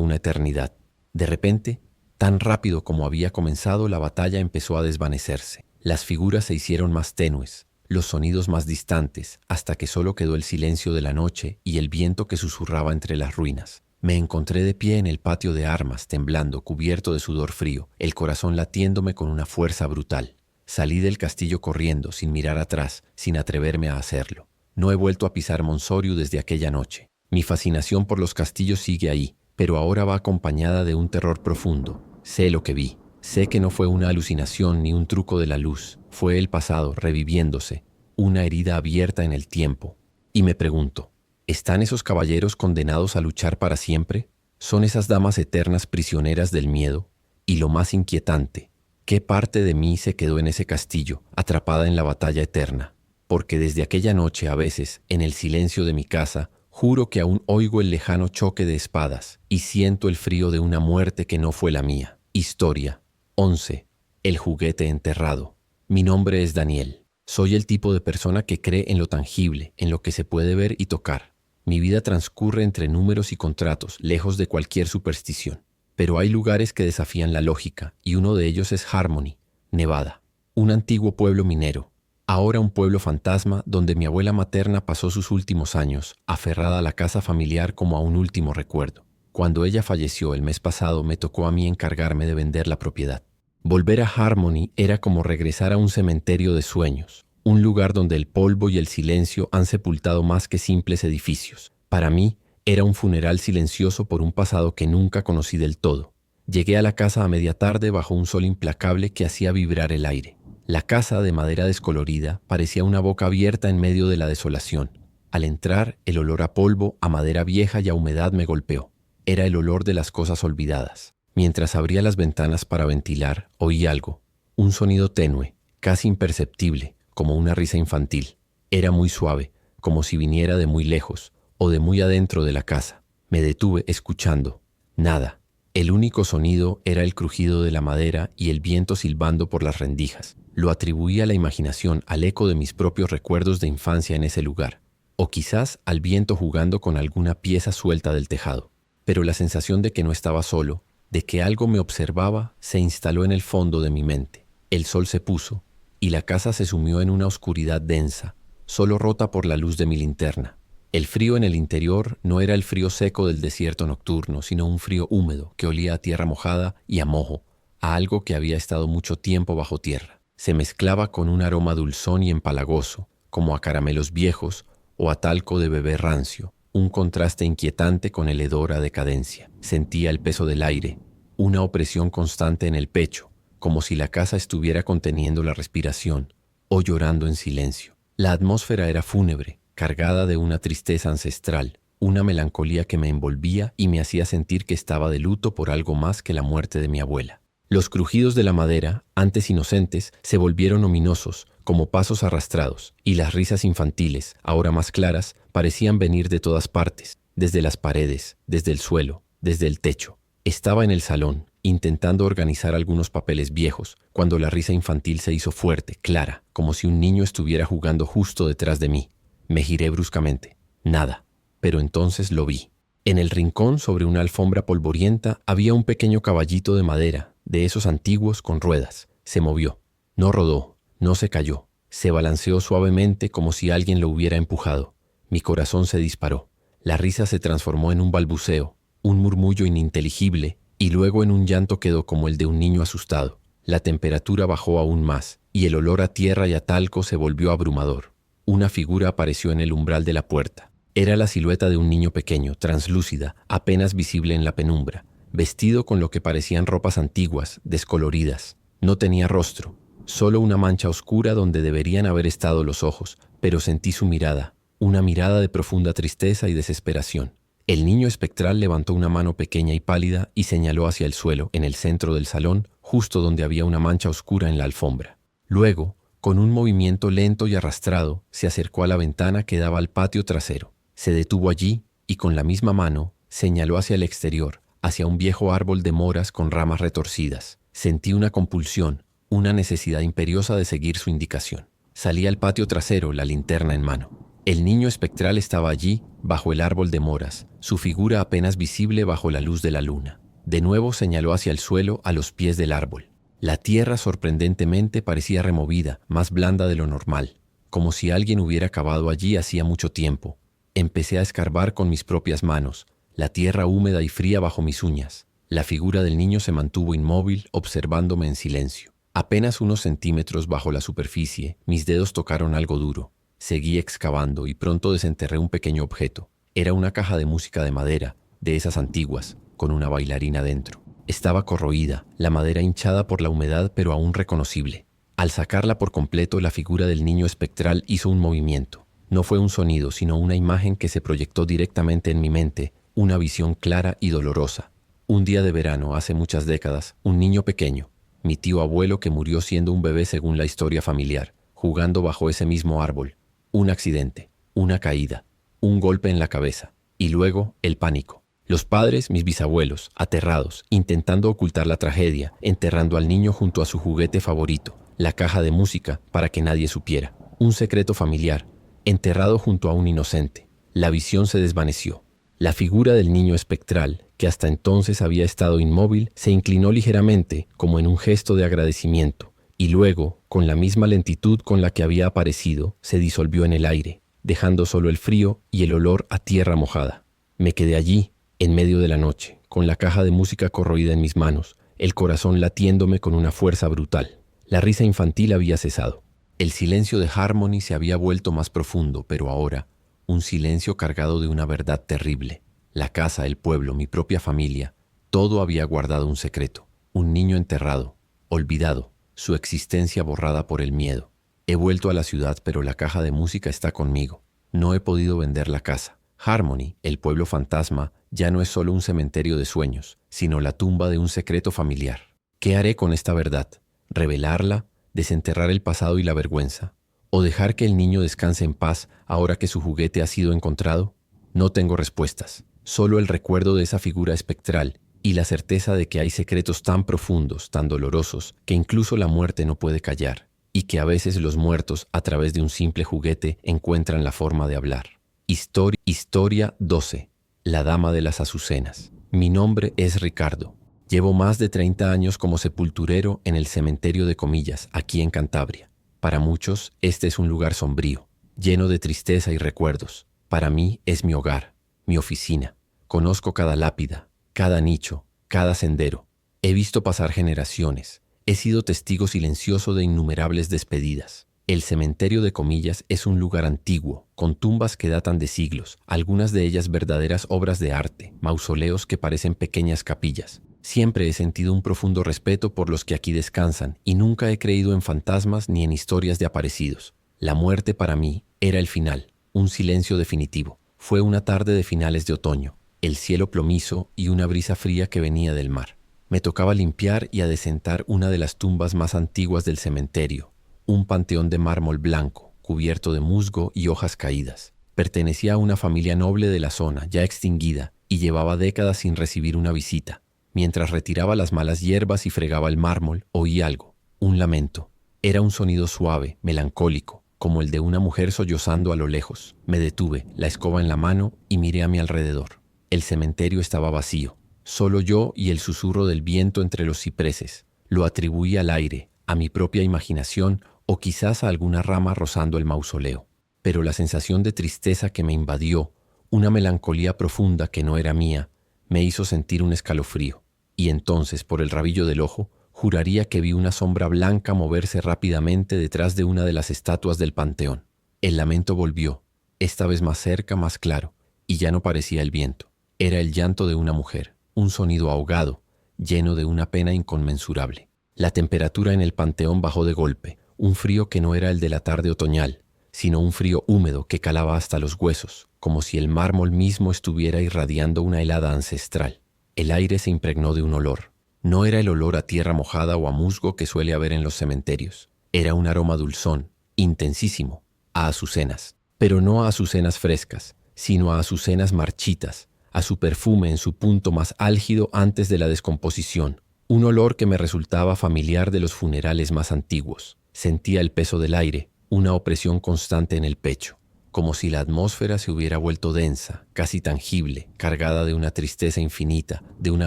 una eternidad. De repente, tan rápido como había comenzado, la batalla empezó a desvanecerse. Las figuras se hicieron más tenues, los sonidos más distantes, hasta que solo quedó el silencio de la noche y el viento que susurraba entre las ruinas. Me encontré de pie en el patio de armas, temblando, cubierto de sudor frío, el corazón latiéndome con una fuerza brutal. Salí del castillo corriendo, sin mirar atrás, sin atreverme a hacerlo. No he vuelto a pisar Monsoriu desde aquella noche. Mi fascinación por los castillos sigue ahí, pero ahora va acompañada de un terror profundo. Sé lo que vi. Sé que no fue una alucinación ni un truco de la luz. Fue el pasado reviviéndose, una herida abierta en el tiempo. Y me pregunto, ¿están esos caballeros condenados a luchar para siempre? ¿Son esas damas eternas prisioneras del miedo? Y lo más inquietante, ¿qué parte de mí se quedó en ese castillo, atrapada en la batalla eterna? Porque desde aquella noche, a veces, en el silencio de mi casa, juro que aún oigo el lejano choque de espadas y siento el frío de una muerte que no fue la mía. Historia 11. El juguete enterrado. Mi nombre es Daniel. Soy el tipo de persona que cree en lo tangible, en lo que se puede ver y tocar. Mi vida transcurre entre números y contratos, lejos de cualquier superstición. Pero hay lugares que desafían la lógica, y uno de ellos es Harmony, Nevada, un antiguo pueblo minero. Ahora un pueblo fantasma donde mi abuela materna pasó sus últimos años, aferrada a la casa familiar como a un último recuerdo. Cuando ella falleció el mes pasado, me tocó a mí encargarme de vender la propiedad. Volver a Harmony era como regresar a un cementerio de sueños, un lugar donde el polvo y el silencio han sepultado más que simples edificios. Para mí, era un funeral silencioso por un pasado que nunca conocí del todo. Llegué a la casa a media tarde bajo un sol implacable que hacía vibrar el aire. La casa, de madera descolorida, parecía una boca abierta en medio de la desolación. Al entrar, el olor a polvo, a madera vieja y a humedad me golpeó. Era el olor de las cosas olvidadas. Mientras abría las ventanas para ventilar, oí algo. Un sonido tenue, casi imperceptible, como una risa infantil. Era muy suave, como si viniera de muy lejos o de muy adentro de la casa. Me detuve escuchando. Nada. El único sonido era el crujido de la madera y el viento silbando por las rendijas. Lo atribuí a la imaginación, al eco de mis propios recuerdos de infancia en ese lugar. O quizás al viento jugando con alguna pieza suelta del tejado. Pero la sensación de que no estaba solo, de que algo me observaba, se instaló en el fondo de mi mente. El sol se puso, y la casa se sumió en una oscuridad densa, solo rota por la luz de mi linterna. El frío en el interior no era el frío seco del desierto nocturno, sino un frío húmedo que olía a tierra mojada y a mojo, a algo que había estado mucho tiempo bajo tierra. Se mezclaba con un aroma dulzón y empalagoso, como a caramelos viejos o a talco de bebé rancio, un contraste inquietante con el hedor a decadencia. Sentía el peso del aire, una opresión constante en el pecho, como si la casa estuviera conteniendo la respiración o llorando en silencio. La atmósfera era fúnebre, cargada de una tristeza ancestral, una melancolía que me envolvía y me hacía sentir que estaba de luto por algo más que la muerte de mi abuela. Los crujidos de la madera, antes inocentes, se volvieron ominosos, como pasos arrastrados, y las risas infantiles, ahora más claras, parecían venir de todas partes, desde las paredes, desde el suelo, desde el techo. Estaba en el salón, intentando organizar algunos papeles viejos, cuando la risa infantil se hizo fuerte, clara, como si un niño estuviera jugando justo detrás de mí. Me giré bruscamente. Nada. Pero entonces lo vi. En el rincón, sobre una alfombra polvorienta, había un pequeño caballito de madera, de esos antiguos con ruedas. Se movió. No rodó, no se cayó. Se balanceó suavemente como si alguien lo hubiera empujado. Mi corazón se disparó. La risa se transformó en un balbuceo, un murmullo ininteligible, y luego en un llanto quedó como el de un niño asustado. La temperatura bajó aún más, y el olor a tierra y a talco se volvió abrumador. Una figura apareció en el umbral de la puerta. Era la silueta de un niño pequeño, translúcida, apenas visible en la penumbra, vestido con lo que parecían ropas antiguas, descoloridas. No tenía rostro, solo una mancha oscura donde deberían haber estado los ojos, pero sentí su mirada, una mirada de profunda tristeza y desesperación. El niño espectral levantó una mano pequeña y pálida y señaló hacia el suelo, en el centro del salón, justo donde había una mancha oscura en la alfombra. Luego, con un movimiento lento y arrastrado, se acercó a la ventana que daba al patio trasero. Se detuvo allí y con la misma mano señaló hacia el exterior, hacia un viejo árbol de moras con ramas retorcidas. Sentí una compulsión, una necesidad imperiosa de seguir su indicación. Salí al patio trasero, la linterna en mano. El niño espectral estaba allí, bajo el árbol de moras, su figura apenas visible bajo la luz de la luna. De nuevo señaló hacia el suelo, a los pies del árbol. La tierra sorprendentemente parecía removida, más blanda de lo normal, como si alguien hubiera cavado allí hacía mucho tiempo. Empecé a escarbar con mis propias manos, la tierra húmeda y fría bajo mis uñas. La figura del niño se mantuvo inmóvil, observándome en silencio. Apenas unos centímetros bajo la superficie, mis dedos tocaron algo duro. Seguí excavando y pronto desenterré un pequeño objeto. Era una caja de música de madera, de esas antiguas, con una bailarina dentro. Estaba corroída, la madera hinchada por la humedad pero aún reconocible. Al sacarla por completo, la figura del niño espectral hizo un movimiento. No fue un sonido, sino una imagen que se proyectó directamente en mi mente, una visión clara y dolorosa. Un día de verano, hace muchas décadas, un niño pequeño, mi tío abuelo que murió siendo un bebé según la historia familiar, jugando bajo ese mismo árbol. Un accidente, una caída, un golpe en la cabeza, y luego el pánico. Los padres, mis bisabuelos, aterrados, intentando ocultar la tragedia, enterrando al niño junto a su juguete favorito, la caja de música, para que nadie supiera. Un secreto familiar, enterrado junto a un inocente. La visión se desvaneció. La figura del niño espectral, que hasta entonces había estado inmóvil, se inclinó ligeramente, como en un gesto de agradecimiento, y luego, con la misma lentitud con la que había aparecido, se disolvió en el aire, dejando solo el frío y el olor a tierra mojada. Me quedé allí, en medio de la noche, con la caja de música corroída en mis manos, el corazón latiéndome con una fuerza brutal. La risa infantil había cesado. El silencio de Harmony se había vuelto más profundo, pero ahora, un silencio cargado de una verdad terrible. La casa, el pueblo, mi propia familia, todo había guardado un secreto. Un niño enterrado, olvidado, su existencia borrada por el miedo. He vuelto a la ciudad, pero la caja de música está conmigo. No he podido vender la casa. Harmony, el pueblo fantasma, ya no es solo un cementerio de sueños, sino la tumba de un secreto familiar. ¿Qué haré con esta verdad? ¿Revelarla? ¿Desenterrar el pasado y la vergüenza? ¿O dejar que el niño descanse en paz ahora que su juguete ha sido encontrado? No tengo respuestas, solo el recuerdo de esa figura espectral y la certeza de que hay secretos tan profundos, tan dolorosos, que incluso la muerte no puede callar, y que a veces los muertos, a través de un simple juguete, encuentran la forma de hablar. Historia 12. La Dama de las Azucenas. Mi nombre es Ricardo. Llevo más de 30 años como sepulturero en el cementerio de Comillas, aquí en Cantabria. Para muchos, este es un lugar sombrío, lleno de tristeza y recuerdos. Para mí es mi hogar, mi oficina. Conozco cada lápida, cada nicho, cada sendero. He visto pasar generaciones. He sido testigo silencioso de innumerables despedidas. El cementerio de Comillas es un lugar antiguo, con tumbas que datan de siglos, algunas de ellas verdaderas obras de arte, mausoleos que parecen pequeñas capillas. Siempre he sentido un profundo respeto por los que aquí descansan y nunca he creído en fantasmas ni en historias de aparecidos. La muerte para mí era el final, un silencio definitivo. Fue una tarde de finales de otoño, el cielo plomizo y una brisa fría que venía del mar. Me tocaba limpiar y adecentar una de las tumbas más antiguas del cementerio, un panteón de mármol blanco, cubierto de musgo y hojas caídas. Pertenecía a una familia noble de la zona, ya extinguida, y llevaba décadas sin recibir una visita. Mientras retiraba las malas hierbas y fregaba el mármol, oí algo, un lamento. Era un sonido suave, melancólico, como el de una mujer sollozando a lo lejos. Me detuve, la escoba en la mano, y miré a mi alrededor. El cementerio estaba vacío, solo yo y el susurro del viento entre los cipreses. Lo atribuí al aire, a mi propia imaginación o quizás a alguna rama rozando el mausoleo. Pero la sensación de tristeza que me invadió, una melancolía profunda que no era mía, me hizo sentir un escalofrío, y entonces, por el rabillo del ojo, juraría que vi una sombra blanca moverse rápidamente detrás de una de las estatuas del panteón. El lamento volvió, esta vez más cerca, más claro, y ya no parecía el viento. Era el llanto de una mujer, un sonido ahogado, lleno de una pena inconmensurable. La temperatura en el panteón bajó de golpe, un frío que no era el de la tarde otoñal, sino un frío húmedo que calaba hasta los huesos, como si el mármol mismo estuviera irradiando una helada ancestral. El aire se impregnó de un olor, No era el olor a tierra mojada o a musgo que suele haber en los cementerios. Era un aroma dulzón, intensísimo, a azucenas. Pero no a azucenas frescas, sino a azucenas marchitas, a su perfume en su punto más álgido antes de la descomposición. Un olor que me resultaba familiar de los funerales más antiguos. Sentía el peso del aire, una opresión constante en el pecho, como si la atmósfera se hubiera vuelto densa, casi tangible, cargada de una tristeza infinita, de una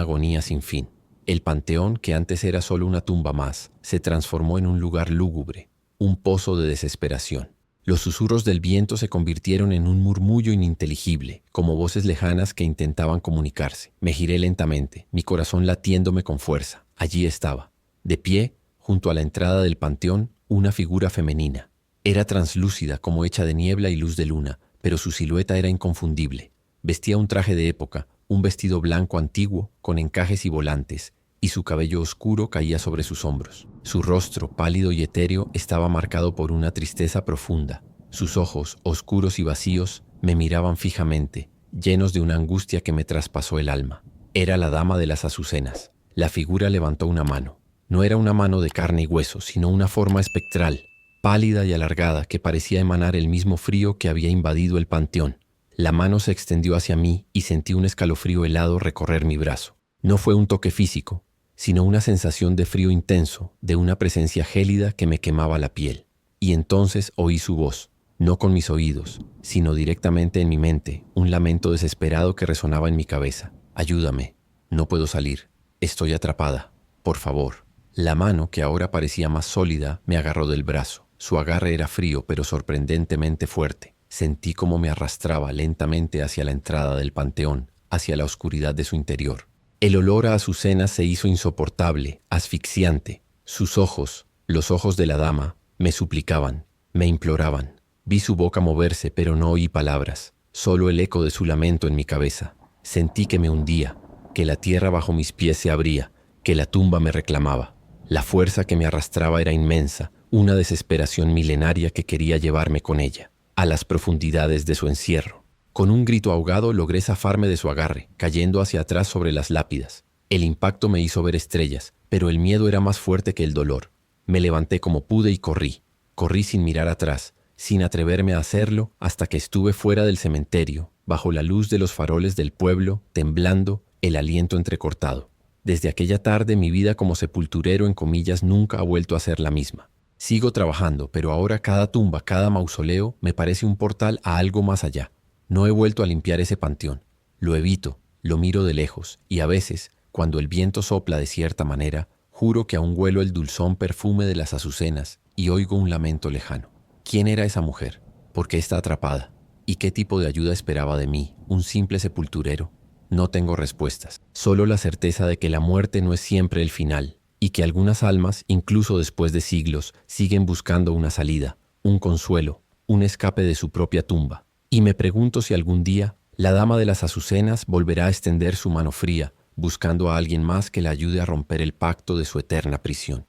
agonía sin fin. El panteón, que antes era solo una tumba más, se transformó en un lugar lúgubre, un pozo de desesperación. Los susurros del viento se convirtieron en un murmullo ininteligible, como voces lejanas que intentaban comunicarse. Me giré lentamente, mi corazón latiéndome con fuerza. Allí estaba, de pie, junto a la entrada del panteón, una figura femenina. Era translúcida, como hecha de niebla y luz de luna, pero su silueta era inconfundible. Vestía un traje de época, un vestido blanco antiguo, con encajes y volantes, y su cabello oscuro caía sobre sus hombros. Su rostro, pálido y etéreo, estaba marcado por una tristeza profunda. Sus ojos, oscuros y vacíos, me miraban fijamente, llenos de una angustia que me traspasó el alma. Era la dama de las azucenas. La figura levantó una mano. No era una mano de carne y hueso, sino una forma espectral, pálida y alargada, que parecía emanar el mismo frío que había invadido el panteón. La mano se extendió hacia mí y sentí un escalofrío helado recorrer mi brazo. No fue un toque físico, sino una sensación de frío intenso, de una presencia gélida que me quemaba la piel. Y entonces oí su voz, no con mis oídos, sino directamente en mi mente, un lamento desesperado que resonaba en mi cabeza. Ayúdame, no puedo salir, estoy atrapada, por favor. La mano, que ahora parecía más sólida, me agarró del brazo. Su agarre era frío, pero sorprendentemente fuerte. Sentí cómo me arrastraba lentamente hacia la entrada del panteón, hacia la oscuridad de su interior. El olor a azucenas se hizo insoportable, asfixiante. Sus ojos, los ojos de la dama, me suplicaban, me imploraban. Vi su boca moverse, pero no oí palabras, solo el eco de su lamento en mi cabeza. Sentí que me hundía, que la tierra bajo mis pies se abría, que la tumba me reclamaba. La fuerza que me arrastraba era inmensa, una desesperación milenaria que quería llevarme con ella, a las profundidades de su encierro. Con un grito ahogado logré zafarme de su agarre, cayendo hacia atrás sobre las lápidas. El impacto me hizo ver estrellas, pero el miedo era más fuerte que el dolor. Me levanté como pude y corrí. Corrí sin mirar atrás, sin atreverme a hacerlo, hasta que estuve fuera del cementerio, bajo la luz de los faroles del pueblo, temblando, el aliento entrecortado. Desde aquella tarde mi vida como sepulturero en comillas nunca ha vuelto a ser la misma. Sigo trabajando, pero ahora cada tumba, cada mausoleo me parece un portal a algo más allá. No he vuelto a limpiar ese panteón. Lo evito, lo miro de lejos y a veces, cuando el viento sopla de cierta manera, juro que aún huelo el dulzón perfume de las azucenas y oigo un lamento lejano. ¿Quién era esa mujer? ¿Por qué está atrapada? ¿Y qué tipo de ayuda esperaba de mí, un simple sepulturero? No tengo respuestas, solo la certeza de que la muerte no es siempre el final y que algunas almas, incluso después de siglos, siguen buscando una salida, un consuelo, un escape de su propia tumba. Y me pregunto si algún día la dama de las azucenas volverá a extender su mano fría, buscando a alguien más que la ayude a romper el pacto de su eterna prisión.